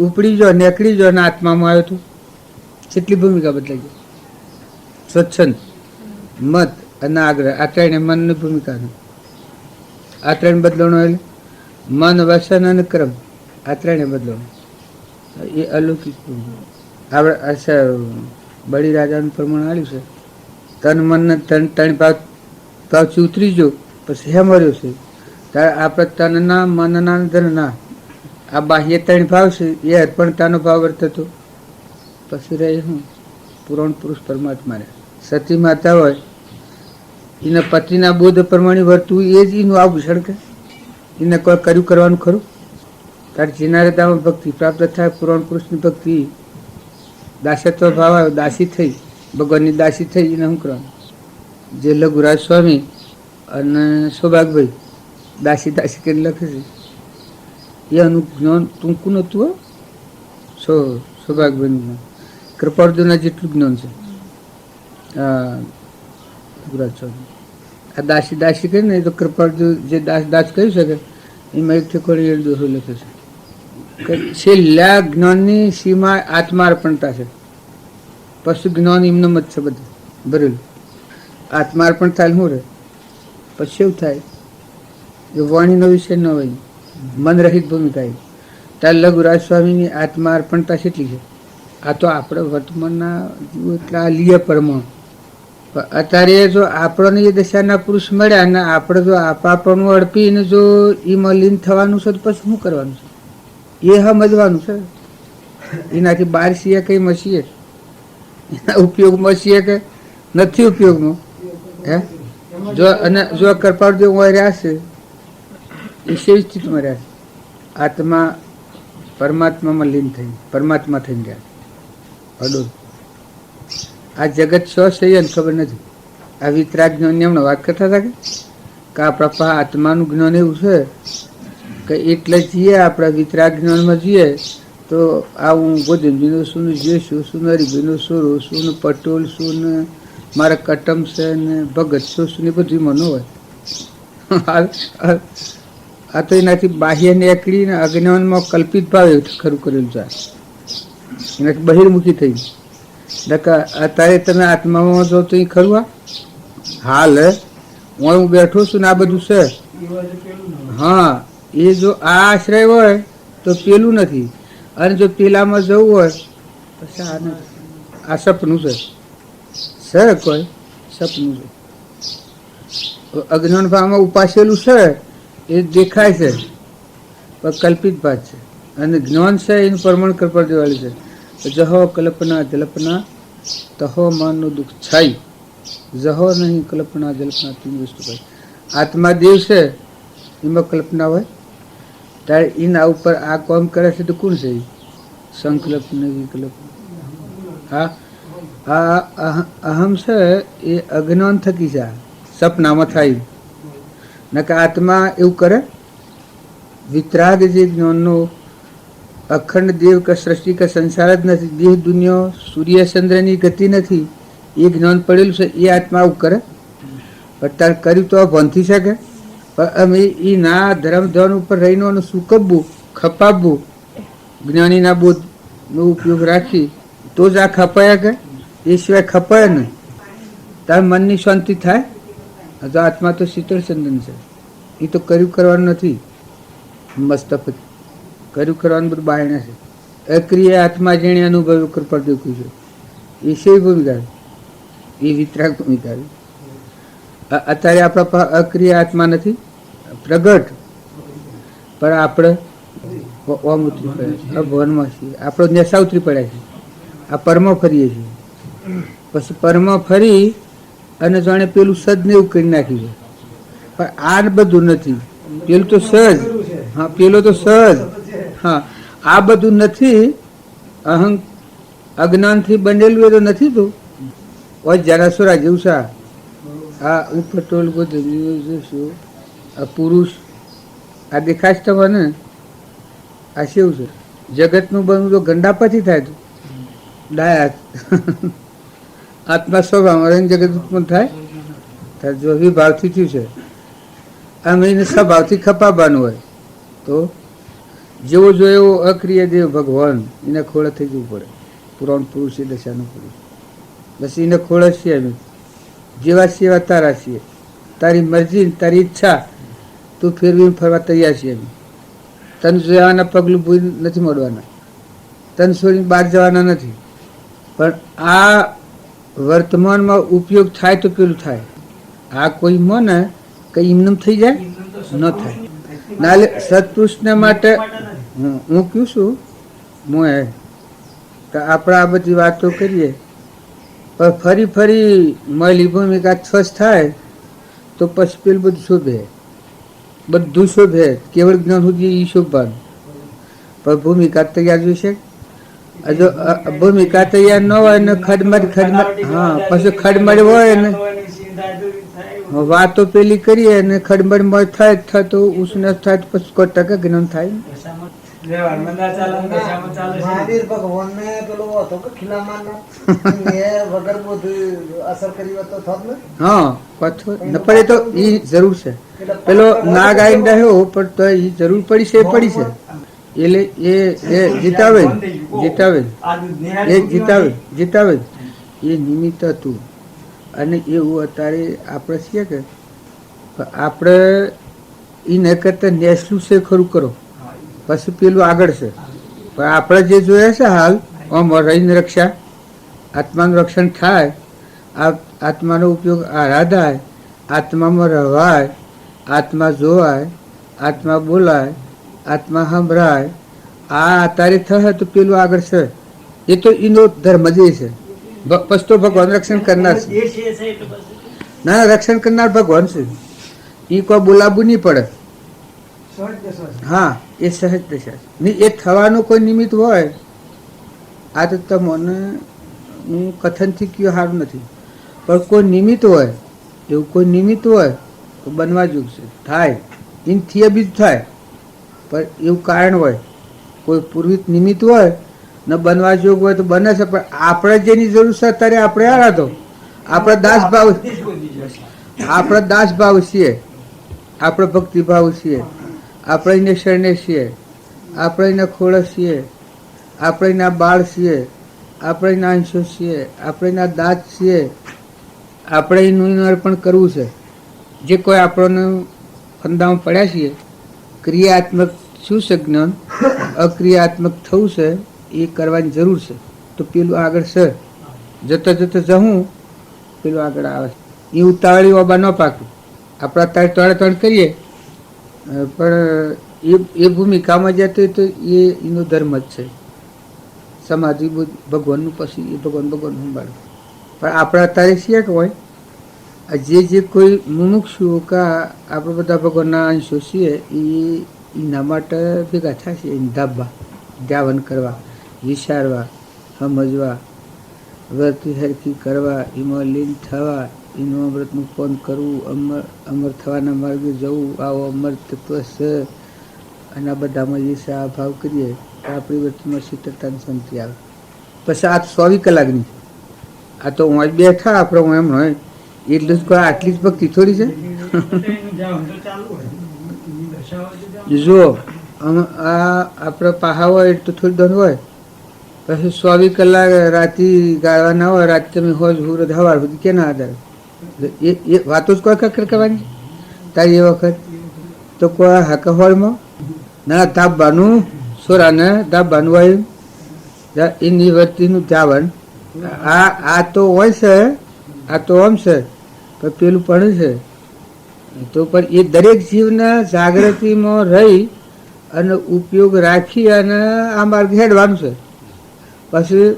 ઉપડી જો, નીકળી જો અને આત્મામાં આવ્યો તો કેટલી ભૂમિકા બદલાઈ ગઈ. સ્વચ્છંદ, મત અને આગ્રહ આ ત્રણે મનની ભૂમિકા. આ ત્રણ બદલવાનો એટલે મન, વસન અને કર્મ આ ત્રણે બદલવાનું. એ અલૌકિક આપણે બળી રાજાનું પ્રમાણ આવ્યું છે. તન મનને ત્રણ ભાવથી ઉતરી જો પછી હે મર્યો છે. ત્યારે આપણે તનના, મનના, ધનના આ બાહ્ય ત્રણ ભાવ છે એ અર્પણતાનો ભાવ વર્તતો. પછી રહે હું પુરાણ પુરુષ પરમાત્મા રહે. સતી માતા હોય એના પતિના બોધ પ્રમાણે વર્તવું એ જ એનું આભૂષણ કે એને કોઈ કર્યું કરવાનું ખરું? તારે જીનારદામાં ભક્તિ પ્રાપ્ત થાય, પુરાણ પુરુષની ભક્તિ, દાસત્વ ભાવ આવે, દાસી થઈ, ભગવાનની દાસી થઈ, એને શું કરવાનું? જે લઘુરાજ સ્વામી અને સૌભાગભાઈ દાસી દાસી કરીને લખે છે એ આનું જ્ઞાન ટૂંકું નહોતું. સૌભાગભાઈનું જ્ઞાન કૃપાર્જુના જેટલું જ્ઞાન છે લઘુરાજ સ્વામી. આ દાસી દાસી કરીને એ તો કૃપાર્જુન જે દાસ દાસ કહી શકે એમાં એક ઠેકોડી એ દોષો લખે છે કે છેલ્લા જ્ઞાનની સીમા આત્માર્પણતા છે. પશુ જ્ઞાન એમનું મત છે બધું ભરેલું. આત્માર્પણ થાય શું રહે? પછી એવું થાય એ વાણીનો વિષય ન હોય, મન રહિત ભૂમિકા એ. ત્યારે લઘુરાજ સ્વામીની આત્માર્પણતા કેટલી છે? આ તો આપણે વર્તમાનના જીવો એટલે આ લીએ પરમાણુ. પણ અત્યારે જો આપણને એ દશાના પુરુષ મળ્યા ને આપણે જો આપણનું અડપીને જો એમાં લીન થવાનું છે તો પછી શું કરવાનું છે? એ સમજવાનું છે. એનાથી બહાર છીએ કઈ મસીએ? એના ઉપયોગમાં છીએ કે નથી ઉપયોગમાં? હે જો અને જો કૃપાળદેવ રહ્યા છે એ સેવી સ્થિતિમાં રહ્યા છે, આત્મા પરમાત્મામાં લીન થઈ પરમાત્મા થઈને રહ્યા અડોલ. આ જગત શો છે એને ખબર નથી. આ વિતરાગ જ્ઞાનની હમણાં વાત કરતા હતા કે આ પ્રપા આત્માનું જ્ઞાન એવું છે કે એટલે જઈએ આપણા વિતરાગ જ્ઞાનમાં જઈએ તો આ હું ગોદમજીનો શું જઈશું, શું હરિભાઈનો સોરો, શું પટોલ, શું મારા કટમ છે ને ભગત શું ને બધું એમાં ન હોય. આ તો એનાથી બાહ્ય નીકળીને અજ્ઞાનમાં કલ્પિત ભાવે ખરું કરેલું છે. એનાથી બહિર્મુખી થઈ. અત્યારે તમે આત્મામાં જો તો એ ખરું આ હાલ હું બેઠો છું ને આ બધું છે. હા, એ જો આ આશ્રય હોય તો પેલું નથી, અને જો પેલામાં જવું હોય પછી આ નથી. આ સપનું છે. સર કોઈ સપનું છે. અજ્ઞાન ભાવમાં ઉપાસેલું છે એ દેખાય છે પણ કલ્પિત ભાત છે, અને જ્ઞાન છે એનું પ્રમાણ કરવા દેવાળી છે. જહો કલ્પના જલ્પના તહો માનનું દુઃખ છાઈ, જહો નહીં કલ્પના જલ્પના તીન વસ્તુ ભાઈ. આત્મા દેવ છે એમાં કલ્પના હોય ત્યારે એના ઉપર આ કામ કરે છે તો કોણ છે? સંકલ્પ ને વિકલ્પ. હા, આ અહમ છે એ અજ્ઞાન થકી છે, સપનામાં થાય. નકા આત્મા એવું કરે વિતરાગ જે જ્ઞાનનો અખંડ દેવ કે સૃષ્ટિ કે સંસાર જ નથી, દેહ દુનિયા સૂર્ય ચંદ્રની ગતિ નથી, એ જ્ઞાન પડેલું છે એ આત્મા આવું કરે. પણ તાર કર્યું તો ભંથી શકે. પણ અમે એ ના ધર્મ ધ્યાન ઉપર રહીને સુકવવું ખપાવવું જ્ઞાનીના બોધનો ઉપયોગ રાખી તો જ આ ખપાયા કે એ સિવાય ખપાય નહીં. તાર મનની શાંતિ થાય. તો આત્મા તો શીતળ ચંદન છે. એ તો કર્યું કરવાનું નથી. મસ્તક કર્યું કરવાનું બધું બાયણે છે. અક્રિય આત્મા જેણે અનુભવ ઉપર દેખ્યું છે એ સેવી ભૂમિકા, એ વિતરાગ ભૂમિકા. અત્યારે આપણા અક્રિય આત્મા નથી પ્રગટ, પણ આપણે ઓમ ઉતરી પડ્યા, ભવનમાં છીએ, આપણો નેસા ઉતરી પડ્યા છે. આ પરમાં ફરીએ છીએ. પછી પરમાં ફરી અને જાણે પેલું સજને એવું કરી નાખ્યું છે. પણ આ બધું નથી. પેલું તો સજ, હા પેલો તો સજ, હા આ બધું નથી. અહં અજ્ઞાનથી બનેલું એ તો નથી. તું જરાસુરા જેવું છે. આ હું પટોલ જોશું આ પુરુષ આ દેખાશ તમને આ કેવું છે? જગતનું બનવું તો ગંડા પછી થાય. તું ડાયા આત્મા સ્વભાવમાં જગત ઉત્પન્ન થાય જો વિભાવથી થયું છે. આમ એને સ્વભાવથી ખપાવવાનું હોય તો જેવો જો એવો અક્રિય દેવ ભગવાન એને ખોળે થઈ જવું પડે. પુરાણ પુરુષ એ દશાનું પુરુષ બસ એને ખોળે છીએ અમે. જેવા સેવા તારા છીએ, તારી મરજી તારી ઈચ્છા તું ફેરવીને ફરવા તૈયાર છીએ અમે. તન જોવાના પગલું ભૂલ નથી મળવાના, તન છોડીને બહાર જવાના નથી. પણ આ વર્તમાનમાં ઉપયોગ થાય તો પેલું થાય. આ કોઈ મને કઈ એમનેમ થઈ જાય ન થાય. નાલે સત્પુરુષને માટે હું કહું છું મોએ કે આપણે આ બધી વાતો કરીએ પણ ફરી ફરી મળી ભૂમિકા સ્વચ્છ થાય તો પછી પેલું બધું શોભે. બધું શોભે, કેવળ જ્ઞાન સુધી એ શોભવાનું, પણ ભૂમિકા તૈયાર જોઈશે. જો ભૂમિકા તૈયાર ન હોય ને ખડમડ હા પછી ખડમડ હોય ને વાતો પેલી કરીએ ને ખડમડ થાય થતો ઉષ્ણ થાય તો પછી કોઈ ટકા જ્ઞાન થાય. મહાવીર ભગવાનને પેલો હતો કે ખીલામાન એ વગર બધું અસર કરી હોત તો થોત ને. હા પાછો ન પડે તો એ જરૂર છે. પેલો નાગ આવીને રહ્યો પણ તો એ જરૂર પડી છે એ પડી છે એટલે એ જીતાવે એ નિમિત્ત હતું. અને એવું અત્યારે આપણે છીએ કે આપણે એ ન કરતા નેસલું છે ખરું કરો પછી પેલું આગળ છે. પણ આપણે જે જોઈએ છે હાલ આમ રહીને રક્ષા આત્માનું રક્ષણ થાય, આત્માનો ઉપયોગ આરાધાય, આત્મામાં રહેવાય, આત્મા જોવાય, આત્મા બોલાય, આત્મા સંભળાય, આ અત્યારે થશે તો પેલું આગળ છે. એ તો એનો ધર્મ જ છે. પછી તો ભગવાન રક્ષણ કરનાર છે. ના રક્ષણ કરનાર ભગવાન છે. એ કોઈ બોલાવવું નહીં પડે. હા એ સહજ દશા નહીં. એ થવાનું કોઈ નિમિત્ત હોય. આ તો તમને હું કથનથી કયો સારું નથી, પણ કોઈ નિમિત્ત હોય, એવું કોઈ નિમિત્ત હોય તો બનવા જેવું છે. થાય એનથી બી થાય, પણ એવું કારણ હોય, કોઈ પૂર્વિત નિમિત્ત હોય ને બનવા જેવું હોય તો બને છે. પણ આપણે જેની જરૂર છે અત્યારે આપણે આરાધો, આપણે દાસ ભાવ છીએ, આપણે ભક્તિભાવ છીએ, આપણે એને શરણે છીએ, આપણે એના ખોળસ છીએ, આપણે એના બાળ છીએ, આપણે એના અંશો છીએ, આપણે એના દાંત છીએ. આપણે એનું અર્પણ કરવું છે. જે કોઈ આપણને ફંદામાં પડ્યા છીએ ક્રિયાત્મક શું છે જ્ઞાન, અક્રિયાત્મક થવું છે એ કરવાની જરૂર છે. તો પેલું આગળ છે. જતા જતા જવું પેલું આગળ આવે. એ ઉતાવળી ઓબા ન પાકું. આપણે અત્યારે તળ કરીએ પણ એ ભૂમિકામાં જતો તો એનો ધર્મ જ છે. સમાધિ ભગવાનનું પછી એ ભગવાન સંભાળે. પણ આપણે અત્યારે છીએ કે હોય જે કોઈ મુમુક્ષુઓ કા આપણે બધા ભગવાનના અંશો છીએ એના માટે ભેગા થશે. એને ધાબા ધ્યાન કરવા, વિચારવા, સમજવા, વ્રત હરખી કરવા, એમાં લીન થવા, એનું અમૃતનું પાન કરવું, અમર થવાના માર્ગે જવું. આવો અમર તત્વ છે. અને આ બધામાં જે છે આ ભાવ કરીએ તો આપણી વૃત્તિમાં શીતળતાની શાંતિ આવે. પછી આ 24 કલાકની આ તો હું બેઠા આપણે હું એમ હોય એટલું જ આટલી જ ભક્તિ થોડી છે. જો આ આપણે પાહા હોય તો થોડી દોડ હોય, પછી 24 કલાક રાતે ગાળવાના હોય. રાતે તમે હોજ હુરત હવાર સુધી કેના આધારે એ વાતો જ કોઈ કકર કરવાની તારી એ વખત તો કોઈ હાકા હોળમાં ના ધાબવાનું સોરાને ધાબવાનું હોય એની વર્તીનું ધાવણ. આ તો હોય છે, આ તો આમ છે, પણ પેલું પણ છે. તો પણ એ દરેક જીવના જાગૃતિમાં રહી અને ઉપયોગ રાખી અને આ માર્ગ હેડવાનું છે. પછી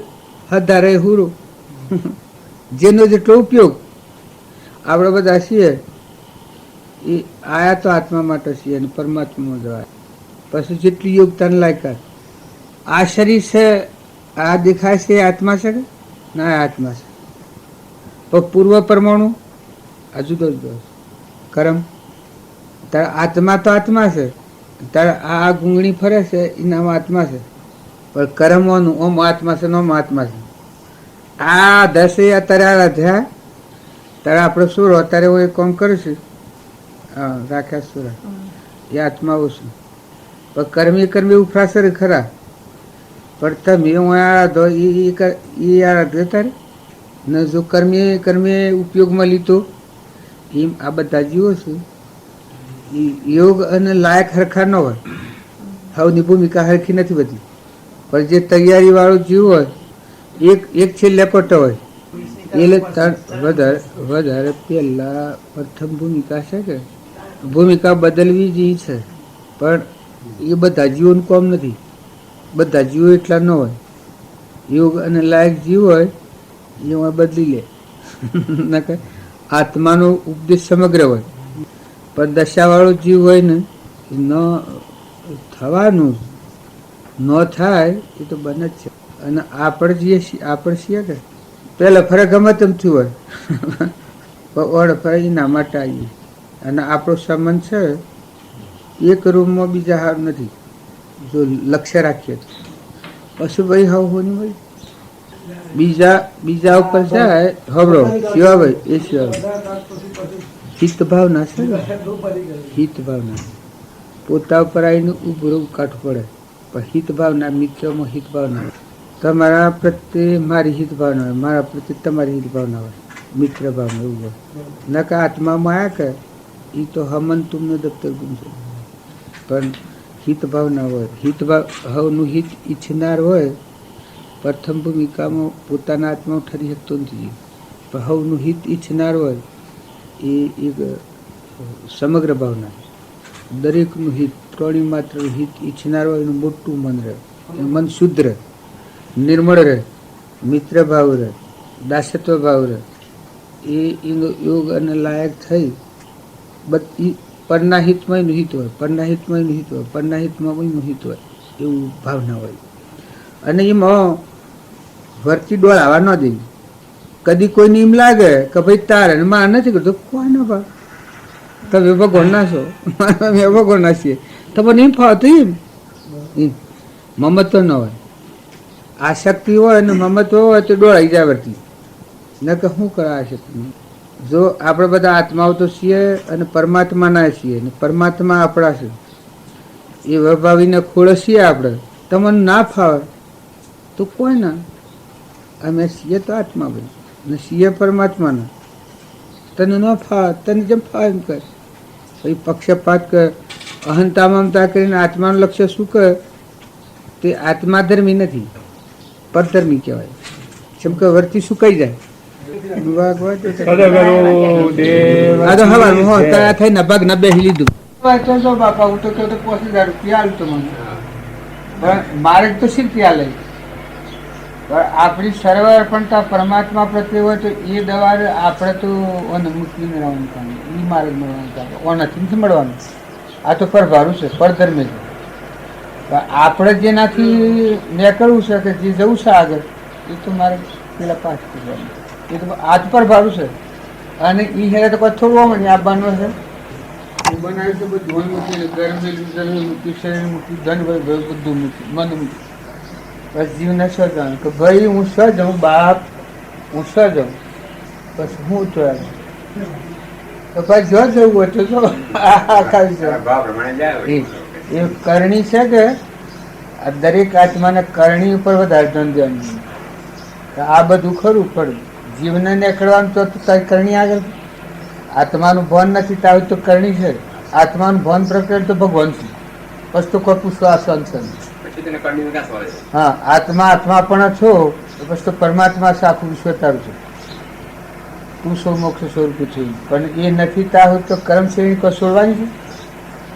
હદારે હુરું જેનો જેટલો ઉપયોગ આપણે બધા છીએ એ આયા તો આત્મા માટે છીએ અને પરમાત્મામાં જવાય. પછી જેટલી યોગતાને લાયકાત આ શરીર છે, આ દેખાય છે આત્મા છે કે ના આત્મા છે. પણ પૂર્વ પરમાણુ આ જુદો જુદો કર્મ. તારે આત્મા તો આત્મા છે, તારે આ ગુંગળી ફરે છે એનામાં આત્મા છે, પણ કર્મોનું ઓમ આત્મા છે, ઓમ આત્મા છે. આ 10 અત્યારે આ રાધ્યા તારે આપણે સુરો અત્યારે હું એક કામ કરું છું રાખ્યા સુરા એ આત્મા ઓછું. પણ કર્મી ઉફરાશે ખરા, પણ તમે હું આરાધો એ આરાધ્યો તારે ને જો કર્મે ઉપયોગમાં લીધો એમ આ બધા જીવો છે. યોગ અને લાયક હરખા ન હોય. હવની ભૂમિકા હરખી નથી બધી, પણ જે તૈયારી વાળો જીવ હોય એક છે લેકોટો હોય એટલે વધારે પહેલા પ્રથમ ભૂમિકા છે કે ભૂમિકા બદલવી જ છે. પણ એ બધા જીવોનું કામ નથી. બધા જીવો એટલા ન હોય. યોગ અને લાયક જીવ હોય એ બદલી લે. આત્માનો ઉપદેશ સમગ્ર હોય પણ દશાવાળો જીવ હોય ને એ ન થવાનું ન થાય એ તો બને જ છે. અને આપણે છીએ કે પહેલાં ફરક ગમે તેમ થયું હોય પણ ફરક એના માટે આવીએ. અને આપણો સંબંધ છે એક રૂમમાં બીજા હાર નથી જો લક્ષ્ય રાખીએ તો પછી ભાઈ નહીં ભાઈ બીજા ઉપર જાય હવરો શિવાભાઈ એ શિવાભાઈ હિત ભાવના છે ને હિત ભાવના પોતા ઉપર આવીને ઉભું રહેવું કાઠું પડે પણ હિત ભાવના મિત્રોમાં હિત ભાવના તમારા પ્રત્યે મારી હિત ભાવના હોય મારા પ્રત્યે તમારી હિત ભાવના હોય મિત્ર ભાવના એવું હોય નકા આત્મામાં આયા કે એ તો હમન તુમનો દફતર ગુમ છે પણ હિત ભાવના હોય હિત ભાવ હવનું હિત ઈચ્છનાર હોય પ્રથમ ભૂમિકામાં પોતાના આત્મા ઠરી શકતો નથી પણ હવનું હિત ઈચ્છનાર હોય એ એક સમગ્ર ભાવના દરેકનું હિત પ્રાણી માત્ર હિત ઈચ્છનાર હોય એનું મોટું મન રહે મન શુદ્ધ રહે નિર્મળ રહે મિત્ર ભાવ રહે દાસત્વ ભાવ રહે એનો યોગ અને લાયક થઈ બધી પરના હિતમાં એનું હિત હોય પરના હિતમાં એનું હિત હોય પરના હિતમાં એનું હિત હોય એવું ભાવના હોય. અને એમાં વરતી ડોળાવા ન દે કદી કોઈને એમ લાગે કે ભાઈ તારે માં નથી કરતો કોઈ ના ભાવ તમે ભગવાન ના છો અમે ભગવાન ના છીએ તમને એમ ફાવતું એમ મમત્વ ન હોય આસક્તિ હોય ને મમત્વ હોય તો ડોળાઈ જાય વરતી ન કે શું કરે આસક્તિ. જો આપણે બધા આત્માઓ તો છીએ અને પરમાત્માના છીએ ને પરમાત્મા આપણા છે એ વભાવીને ખોળસીએ આપણે તમને ના ફાવે તો કોઈ ના અમે છીએ તો આત્મા ભાઈ ને છીએ પરમાત્માના તને ન ફાવે તને જેમ ફાવે એમ કર પછી પક્ષપાત કર અહંતા મમતા કરીને આત્માનું લક્ષ્ય શું કર તે આત્માધર્મી નથી પરધર્મી કહેવાય જેમ કે વર્તી સુકાઈ જાય મારે તો શીખ્યા લઈ આપણી સર્વ અર્પણતા પરમાત્મા પ્રત્યે હોય તો એ દવા આપણે તો મૂકી મેળવવાનું કામ એ મારે મળવાનું કામ નથી મળવાનું આ તો પરભારું છે પરધર્મે છે આપણે જેનાથી નીકળવું છે કે જે જવું છે આગળ એ તો મારે પેલા પાસ કરવાનું એ તો આજ પર ભારું છે અને એ હેરે તો કોઈ થોડું મને આપવાનું છે એ બનાવ્યું છે બધું મૂકી ગરમ મૂકી શરીર મૂકી ધન બધું મૂકી મન મૂકી બસ જીવને શું જાણું કે ભાઈ હું શું જાઉં બાપ હું શું જાઉં બસ હું તો તો ભાઈ જો જવું હોય તો જો એ કરણી છે કે દરેક આત્માને કરણી ઉપર વધારે ધન દેવાનું આ બધું ખરું ખરું જીવને નીકળવાનું તો તારી કરણી આગળ આત્માનું ભાન નથી તારું તો કરણી છે આત્માનું ભાન પ્રકટ તો ભગવાન છે પછી તો કોઈ પૂછવા છે હા આત્મા પણ છો તો પછી તો પરમાત્મા છે આખું વિશ્વ તારું છે તું સૌ મોક્ષ સ્વરૂપ છે પણ એ નથી ત્યાં સુધી તો કર્મ શ્રેણી કોઈ છોડવાની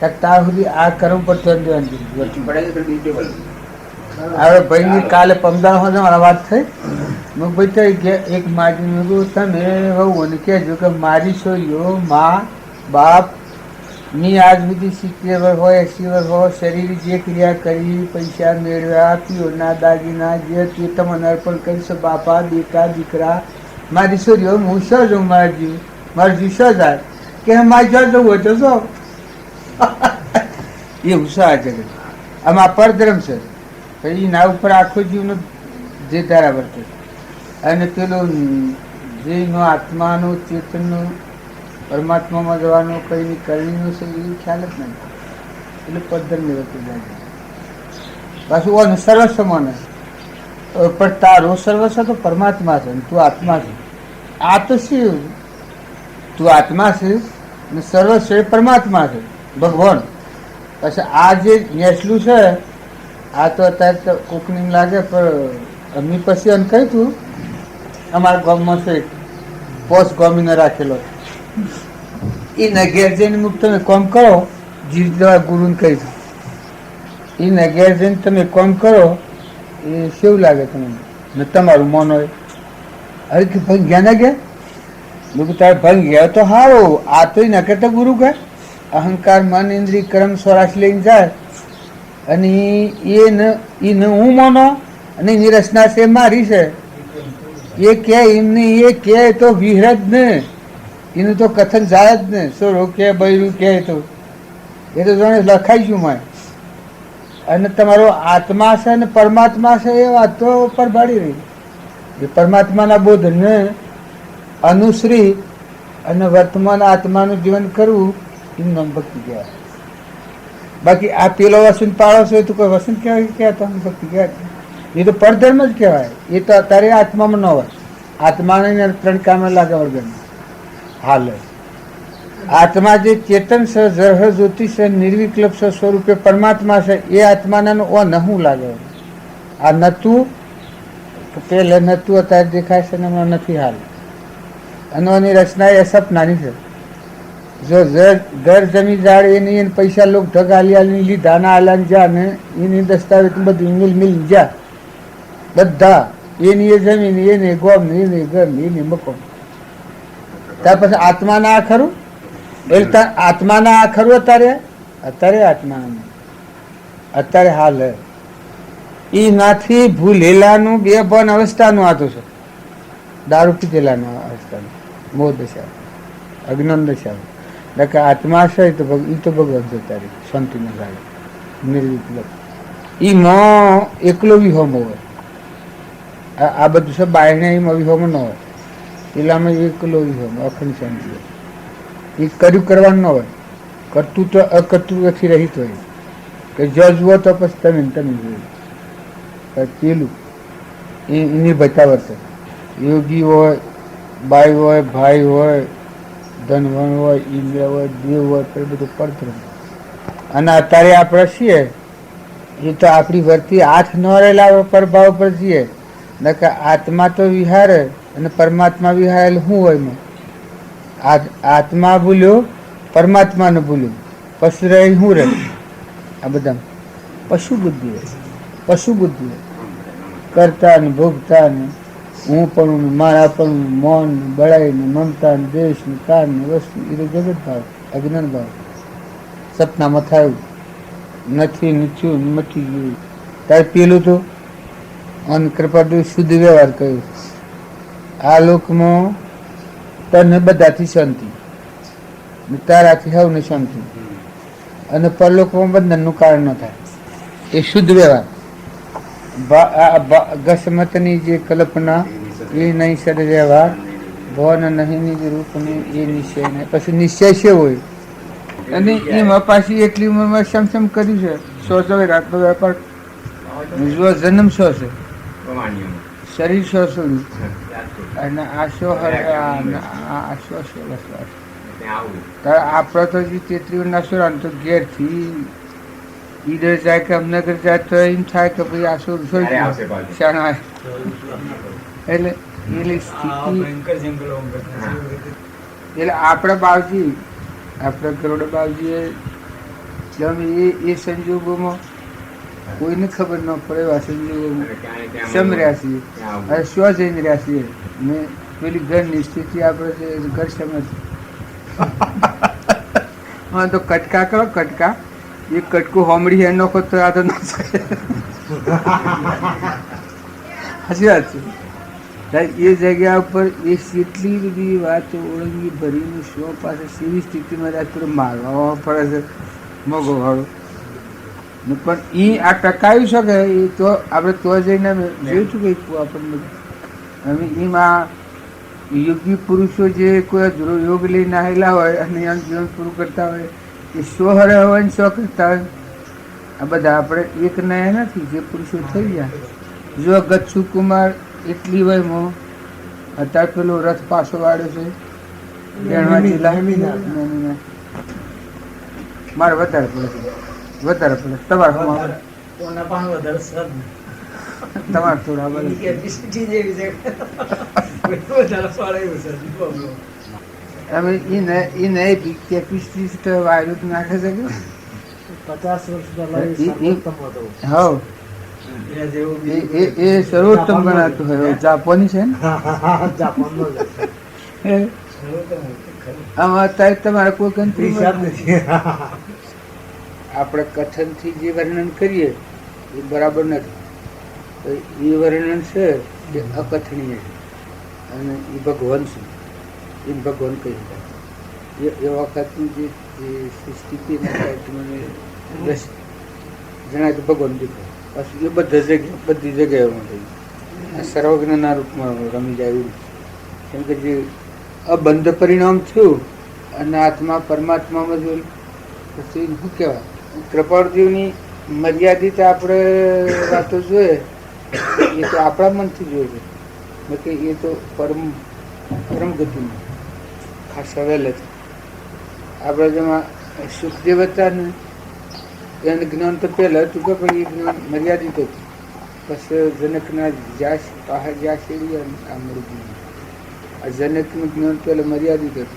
છે ત્યાં સુધી આ કર્મ પર ધ્યાન દેવાની છે. હવે ભાઈ કાલે પમદાર મારા વાત થઈ મેં ભાઈ થઈ ગયા એક માજી તમે હોવું કહેજો કે મારી છોરીઓ મા બાપ ની આજ સુધી 70 વર્ષ હોય 80 વર્ષ હોય શરીર જે ક્રિયા કરી પૈસા મેળવ્યા પીઓના દાગીના જે તે તમને અર્પણ કરીશ બાપા બેટા દીકરા મારી છોરીઓ હું શું જાઉં મારા જીવ શું જાય કે મારે જો જવું હોય તો જો એવું છે આ જગત આમાં પરધર્મ છે એના ઉપર આખો જીવનો જે ધારા વર્તે અને પેલું જેનો આત્માનું ચેતનનું પરમાત્મામાં જવાનું કઈ કરણીનું છે એ ખ્યાલ જ નહીં એટલે પદ્ધતિ વર્તી જાય પાછું ઓનું સર્વસ્વ મને પણ તારો સર્વસ્વ તો પરમાત્મા છે તું આત્મા છે આ તો શિવ તું આત્મા છે ને સર્વસ્વ પરમાત્મા છે ભગવાન પછી આ જે નેસલું છે આ તો અત્યારે તો કોકની લાગે પણ અમે પછી એમ કહ્યું તું અમારા ગામમાં છે પોસ્ટ ગોમીને રાખેલો એ ઘેર જઈને મુક તમે કોમ કરો જીવ દવા ગુરુને કહી એ ઘેર જઈને તમે કોમ કરો એ કેવું લાગે તમને ને તમારું મન હોય અરે કે ભાઈ ગયા ને ગયા તારે ભાઈ ગયા તો સારું આ તો ન કહેતા ગુરુ કહે અહંકાર મન ઇન્દ્રિય કર્મ સ્વરાશ લઈને જાય અને એ હું માનો અને એની રચના છે મારી છે એ કે એમની એ કે તો વિહરજ ને એનું તો કથન જાય જ ને સોરો કે બૈરું કે તો એ તો જાણે લખાઈ ગયું માં. અને તમારો આત્મા છે ને પરમાત્મા છે એ વાત તો પરભાડી રહી. એ પરમાત્માના બોધને અનુસરી અને વર્તમાન આત્માનું જીવન કરવું એનું નામ ભક્તિ કહેવાય. બાકી આ પેલો વસંત પાળો છે તો કોઈ વસંત કહેવાય કહેતા ભક્તિ કહેવાય. એ તો પરધર્મ જ કહેવાય. એ તો અત્યારે આત્મામાં ન હોય. આત્માને 3 કામે લાગે વગર હાલ આત્મા જે ચેતન છે, જરહ જ્યોતિ છે, નિર્વિકલ્પ છે, સ્વરૂપે પરમાત્મા છે એ આત્માના ઓ નહું લાગે. આ નતું પેલે નતું અત્યારે દેખાય છે ને હમણાં નથી હાલ. અને એની રચના એ સપનાની છે. જો ઘર જમી જાડ એની પૈસા લોક ઢગ આલી લીધા ના આલા જા ને એની દસ્તાવેજ બધું મિલ જા બધા એની એ જમીન એને ગોમ ને એને ઘર ને એને મકોમ. ત્યાર પછી આત્માના આ ખરું એટલે આત્માના આ ખરું અત્યારે આત્માના અત્યારે હાલ એ નાથી ભૂલેલાનું બે બન અવસ્થાનું આતું છે. દારૂ પીધેલાનું અવસ્થાનું મોહ દશા અજ્ઞાન દશા. એટલે કે આત્મા છે તો એ તો ભગવાન છે તારી શાંતિ ન થાય નિર્વિકલ્પ. એ માં એકલો વિહોમ હોય. આ બધું છે બાયણે એમાં વિહોમ ન હોય. પેલામાં એકલો વિહોમ અખંડ શાંતિ હોય. એ કર્યું કરવાનું ન હોય. કરતું તો અકર્તૃત્વથી રહિત હોય કે જો જુઓ તો પછી તમે જોયું. પેલું એની બચાવત યોગી હોય, બાઈ હોય, ભાઈ હોય, ધનવન હોય, ઇન્દ્ર હોય, દેવ હોય, તો બધું પરધર્મ. અને અત્યારે આપણે છીએ એ તો આપણી વર્તી હાથ ન રહેલા પ્રભાવ પર છીએ. કે આત્મા તો વિહારે અને પરમાત્મા વિહારેલ શું હોય એમાં? આત્મા ભૂલ્યો, પરમાત્માને ભૂલ્યું, પછી રહે શું રહે? આ બધા પશુ બુદ્ધિ હોય. પશુ બુદ્ધિ હોય કરતા ને ભોગતા ને હું પણ મારા પણ મૌન બળાઈ ને મમતા ને દેશ ને કાર ને વસ્તુ એ જગત ભાવ અજ્ઞાન ભાવ સપનામાં થયું નથી નીચું મટી ગયું. ત્યારે પેલું તો અન કૃપા શુદ્ધ વ્યવહાર કર્યો. આ લોકમાં તને બધાથી શાંતિ તારાથી સૌને શાંતિ અને પરલોકમાં બંધનનું કારણ ન થાય. એ શુદ્ધ વ્યવહાર. ગસમતની જે કલ્પના એ નહીં સદ વ્યવહાર ભવન નહીં નિજ રૂપની એ નિશ્ચય નહીં. પછી નિશ્ચય છે હોય અને એમાં પાછી એટલી ઉંમરમાં સમસમ કર્યું છે. સો રાતનો વેપાર જન્મ શો છે, શરીર શો શું અને આ શો આ શો છે વસવાટ. આપણે તો જે 33 ના સુરા તો ઘેરથી ઈડર જાય કે અમનગર જાય તો એમ થાય કે ભાઈ આ શું શાણા એટલે એની સ્થિતિ. એટલે આપણા બાવજી આપણા કરોડ બાવજીએ એ સંજોગોમાં કોઈને ખબર ન પડે એવા સંજોગોમાં સમ રહ્યા છીએ. હવે શું જઈને રહ્યા છીએ ને પેલી ઘરની સ્થિતિ આપણે ઘર સમજ હા તો કટકા કરો કટકા એ કટકું હોમડી એનો તો આ તો સાચી વાત છે. એ જગ્યા ઉપર એ કેટલી બધી વાતો ઓળંગી ભરીને શો પાસે સેવી સ્થિતિમાં થોડું મારવા પડે છે મગો વાળો. પણ એ આ ટકાવી શકે એ તો આપણે તો જઈને જોયું છું કે આપણને હવે એમાં યોગી પુરુષો જે કોઈ યોગ લઈને આવેલા હોય અને એનું જીવન પૂરું કરતા હોય એ સો હરે હોય ને સો કરતા હોય. આ બધા આપણે એક નયા નથી જે પુરુષો થઈ ગયા. જો ગચ્છુ કુમાર એટલી વયમાં અત્યારે પેલો રથ પાછો વાળ્યો છે મારે વધારે પડે તમારે થોડા વાયુ નાખે છે કે 50 વર્ષ પહેલા એ સર્વોત્તમ ગણાતું હોય. જાપાની છે ને આમાં અત્યારે તમારે કોઈ ગણતરી હિસાબ નથી. આપણે કથનથી જે વર્ણન કરીએ એ બરાબર નથી. તો એ વર્ણન છે એ અકથનીય છે અને એ ભગવાન છે, એ ભગવાન કહી શકાય. એ વખતની જે સ્થિતિ મને દસ જણાય તો ભગવાન દેખાય. પાછું એ બધી જગ્યાએમાં થઈ આ સર્વજ્ઞના રૂપમાં રમી જાય એવું. કેમ કે જે અબંધ પરિણામ થયું અને આત્મા પરમાત્મામાં જો પછી શું કહેવાય, કૃપાળજીવની મર્યાદિત આપણે વાતો જોઈએ એ તો આપણા મનથી જોઈએ છે કે એ તો પરમ ગતિમાં ખાસ હવેલે છે. આપણે જેમાં સુખદેવ હતા ને એને જ્ઞાન તો પહેલાં હતું કે પણ એ જ્ઞાન મર્યાદિત હતું. પછી જનકના જ્યાં શેરી આ મળી આ જનકનું જ્ઞાન પહેલાં મર્યાદિત હતું.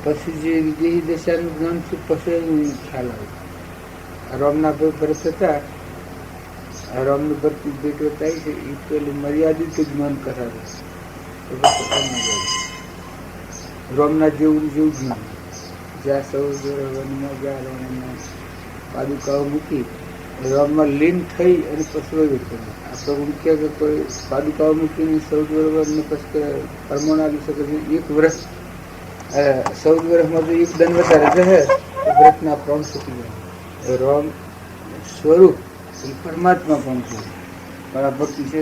પછી જે વિદેહી દશાનું જ્ઞાન છે પછી એનું ખ્યાલ આવે. રામના ભાઈ ભરત હતા, રામનું ભરતી ભેટો થાય છે એ પેલું મર્યાદિત જ્ઞાન કરાવે. રામના જેવું જ્ઞાન જ્યાં સૌ વનમાં જ્યાં રામના પાદુકાઓ મૂકી રામમાં લીન થઈ અને પછી આપણે ઉમકે કે કોઈ પાદુકાઓ મૂકીને 14 વર્ષને પછી પરમાણ આવી શકે છે. 1 વર્ષ 14 વર્ષમાં જો એક દન વધારે રહે તો વ્રતના પ્રાણ છૂટી જાય. રામ સ્વરૂપ એ પરમાત્મા પણ છે, પણ આ ભક્તિ છે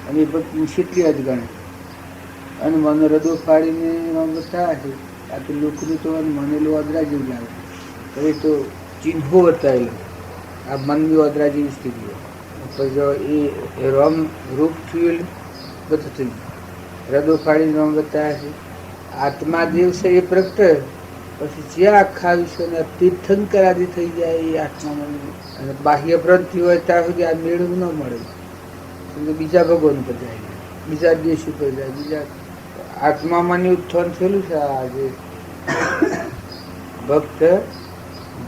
અને એ ભક્તિની કેટલી જ ગણે અને મને હૃદય ફાડીને રામ બતાવ્યા છે. આ તો લોકોનું તો મનેલું અદરા જેવું લાગે તો એ તો ચિહ્નો બતાવેલું આ મનની અદરા જેવી સ્થિતિ. પછી જો એ રામ રૂપ થયું બધું થયું હૃદય ફાડીને રામ બતાવ્યા છે. આત્મા દેવ છે એ પ્રગટે પછી જ્યાં આખા વિશ્વને તીર્થંકર આદિ થઈ જાય એ આત્મામાં અને બાહ્ય ગ્રંથિ હોય ત્યાં સુધી આ મેળવું ન મળે. બીજા ભગવાન ઉપર જાય, બીજા દેશ ઉપર જાય, બીજા આત્મામાંની ઉત્થાન થયેલું છે. આ જે ભક્ત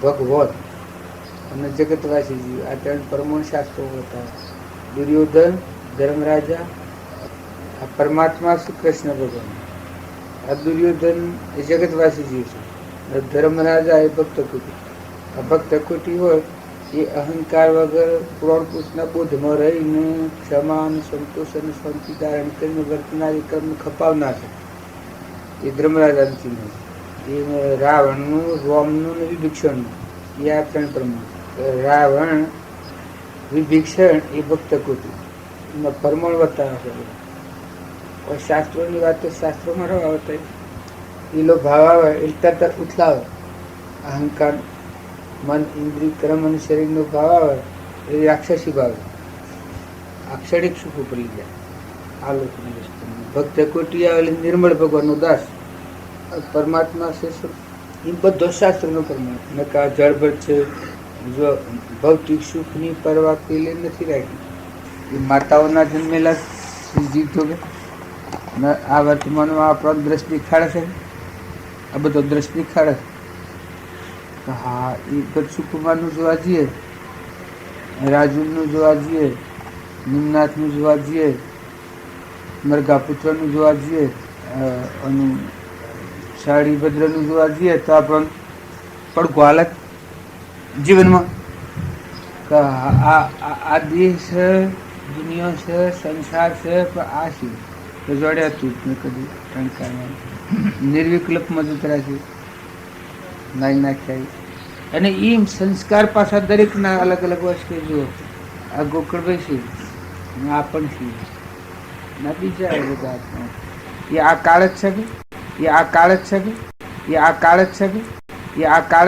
ભગવત અને જગતવાસી જીવ આ 3 પરમાણુ શાસ્ત્રો હતા. દુર્યોધન, ધર્મરાજા, આ પરમાત્મા શ્રી કૃષ્ણ ભગવાન. આ દુર્યોધન એ જગતવાસી જીવ છે, ધર્મરાજા એ ભક્ત કુટી. આ ભક્ત કુટી હોય એ અહંકાર વગર પુરાણ પુરુષના બોધમાં રહીને ક્ષમા અને સંતોષ અને શાંતિ ધારણ કરીને વર્તનારી કર્મ ખપાવનાર છે. એ ધર્મરાજાનું ચિહ્ન છે. એ રાવણનું, રોમનું અને વિભીક્ષણનું એ આ 3 પ્રમાણ. રાવણ, વિભીક્ષણ એ ભક્ત કુટી એમાં પરમાણ બતાવે છે. શાસ્ત્રોની વાત તો શાસ્ત્રોમાં રહેવા થાય એલો ભાવ આવે એ તરત ઉથલાવે. અહંકાર, મન, ઇન્દ્રિય, કર્મ અને શરીરનો ભાવ આવે એ રાક્ષસી ભાવ અક્ષણિક સુખ પડી જાય. આ લોકોની વસ્તુ ભક્ત કોટી આવે નિર્મળ ભગવાનનો દાસ પરમાત્મા છે. એ બધો શાસ્ત્રનો પરમાત્મા નકા જળભર છે. જો ભૌતિક સુખની પરવા પેલે નથી રાખી. એ માતાઓના જન્મેલા જીવ તો આ વર્તમાનમાં આપણો દ્રષ્ટિ ખાડે છે. આ બધો દ્રષ્ટિ ખાડે છે. હા એ બધું સુકુમારનું જોવા જઈએ, રાજુનું જોવા જઈએ, નિમનાથનું જોવા જઈએ, મરઘાપુત્રનું જોવા જઈએ અને શાળીભદ્રનું જોવા જઈએ તો આપણને પડઘો હાલત જીવનમાં આ દેહ છે, દુનિયા છે, સંસાર છે, પણ આ છે તો જોડ્યા તું મેં કદી ટણકારમાં નિર્વિકલ્પમાં જતરા છે નાઈ નાખ્યા. અને એમ સંસ્કાર પાછા દરેકના અલગ અલગ વસ્તુ જુઓ. આ ગોકળભાઈ છે, આ પણ છે, ના બીજા બધા એ આ કાળ જ છે કે એ આ કાળ જ છે કે એ આ કાળ જ છે કે એ આ કાળ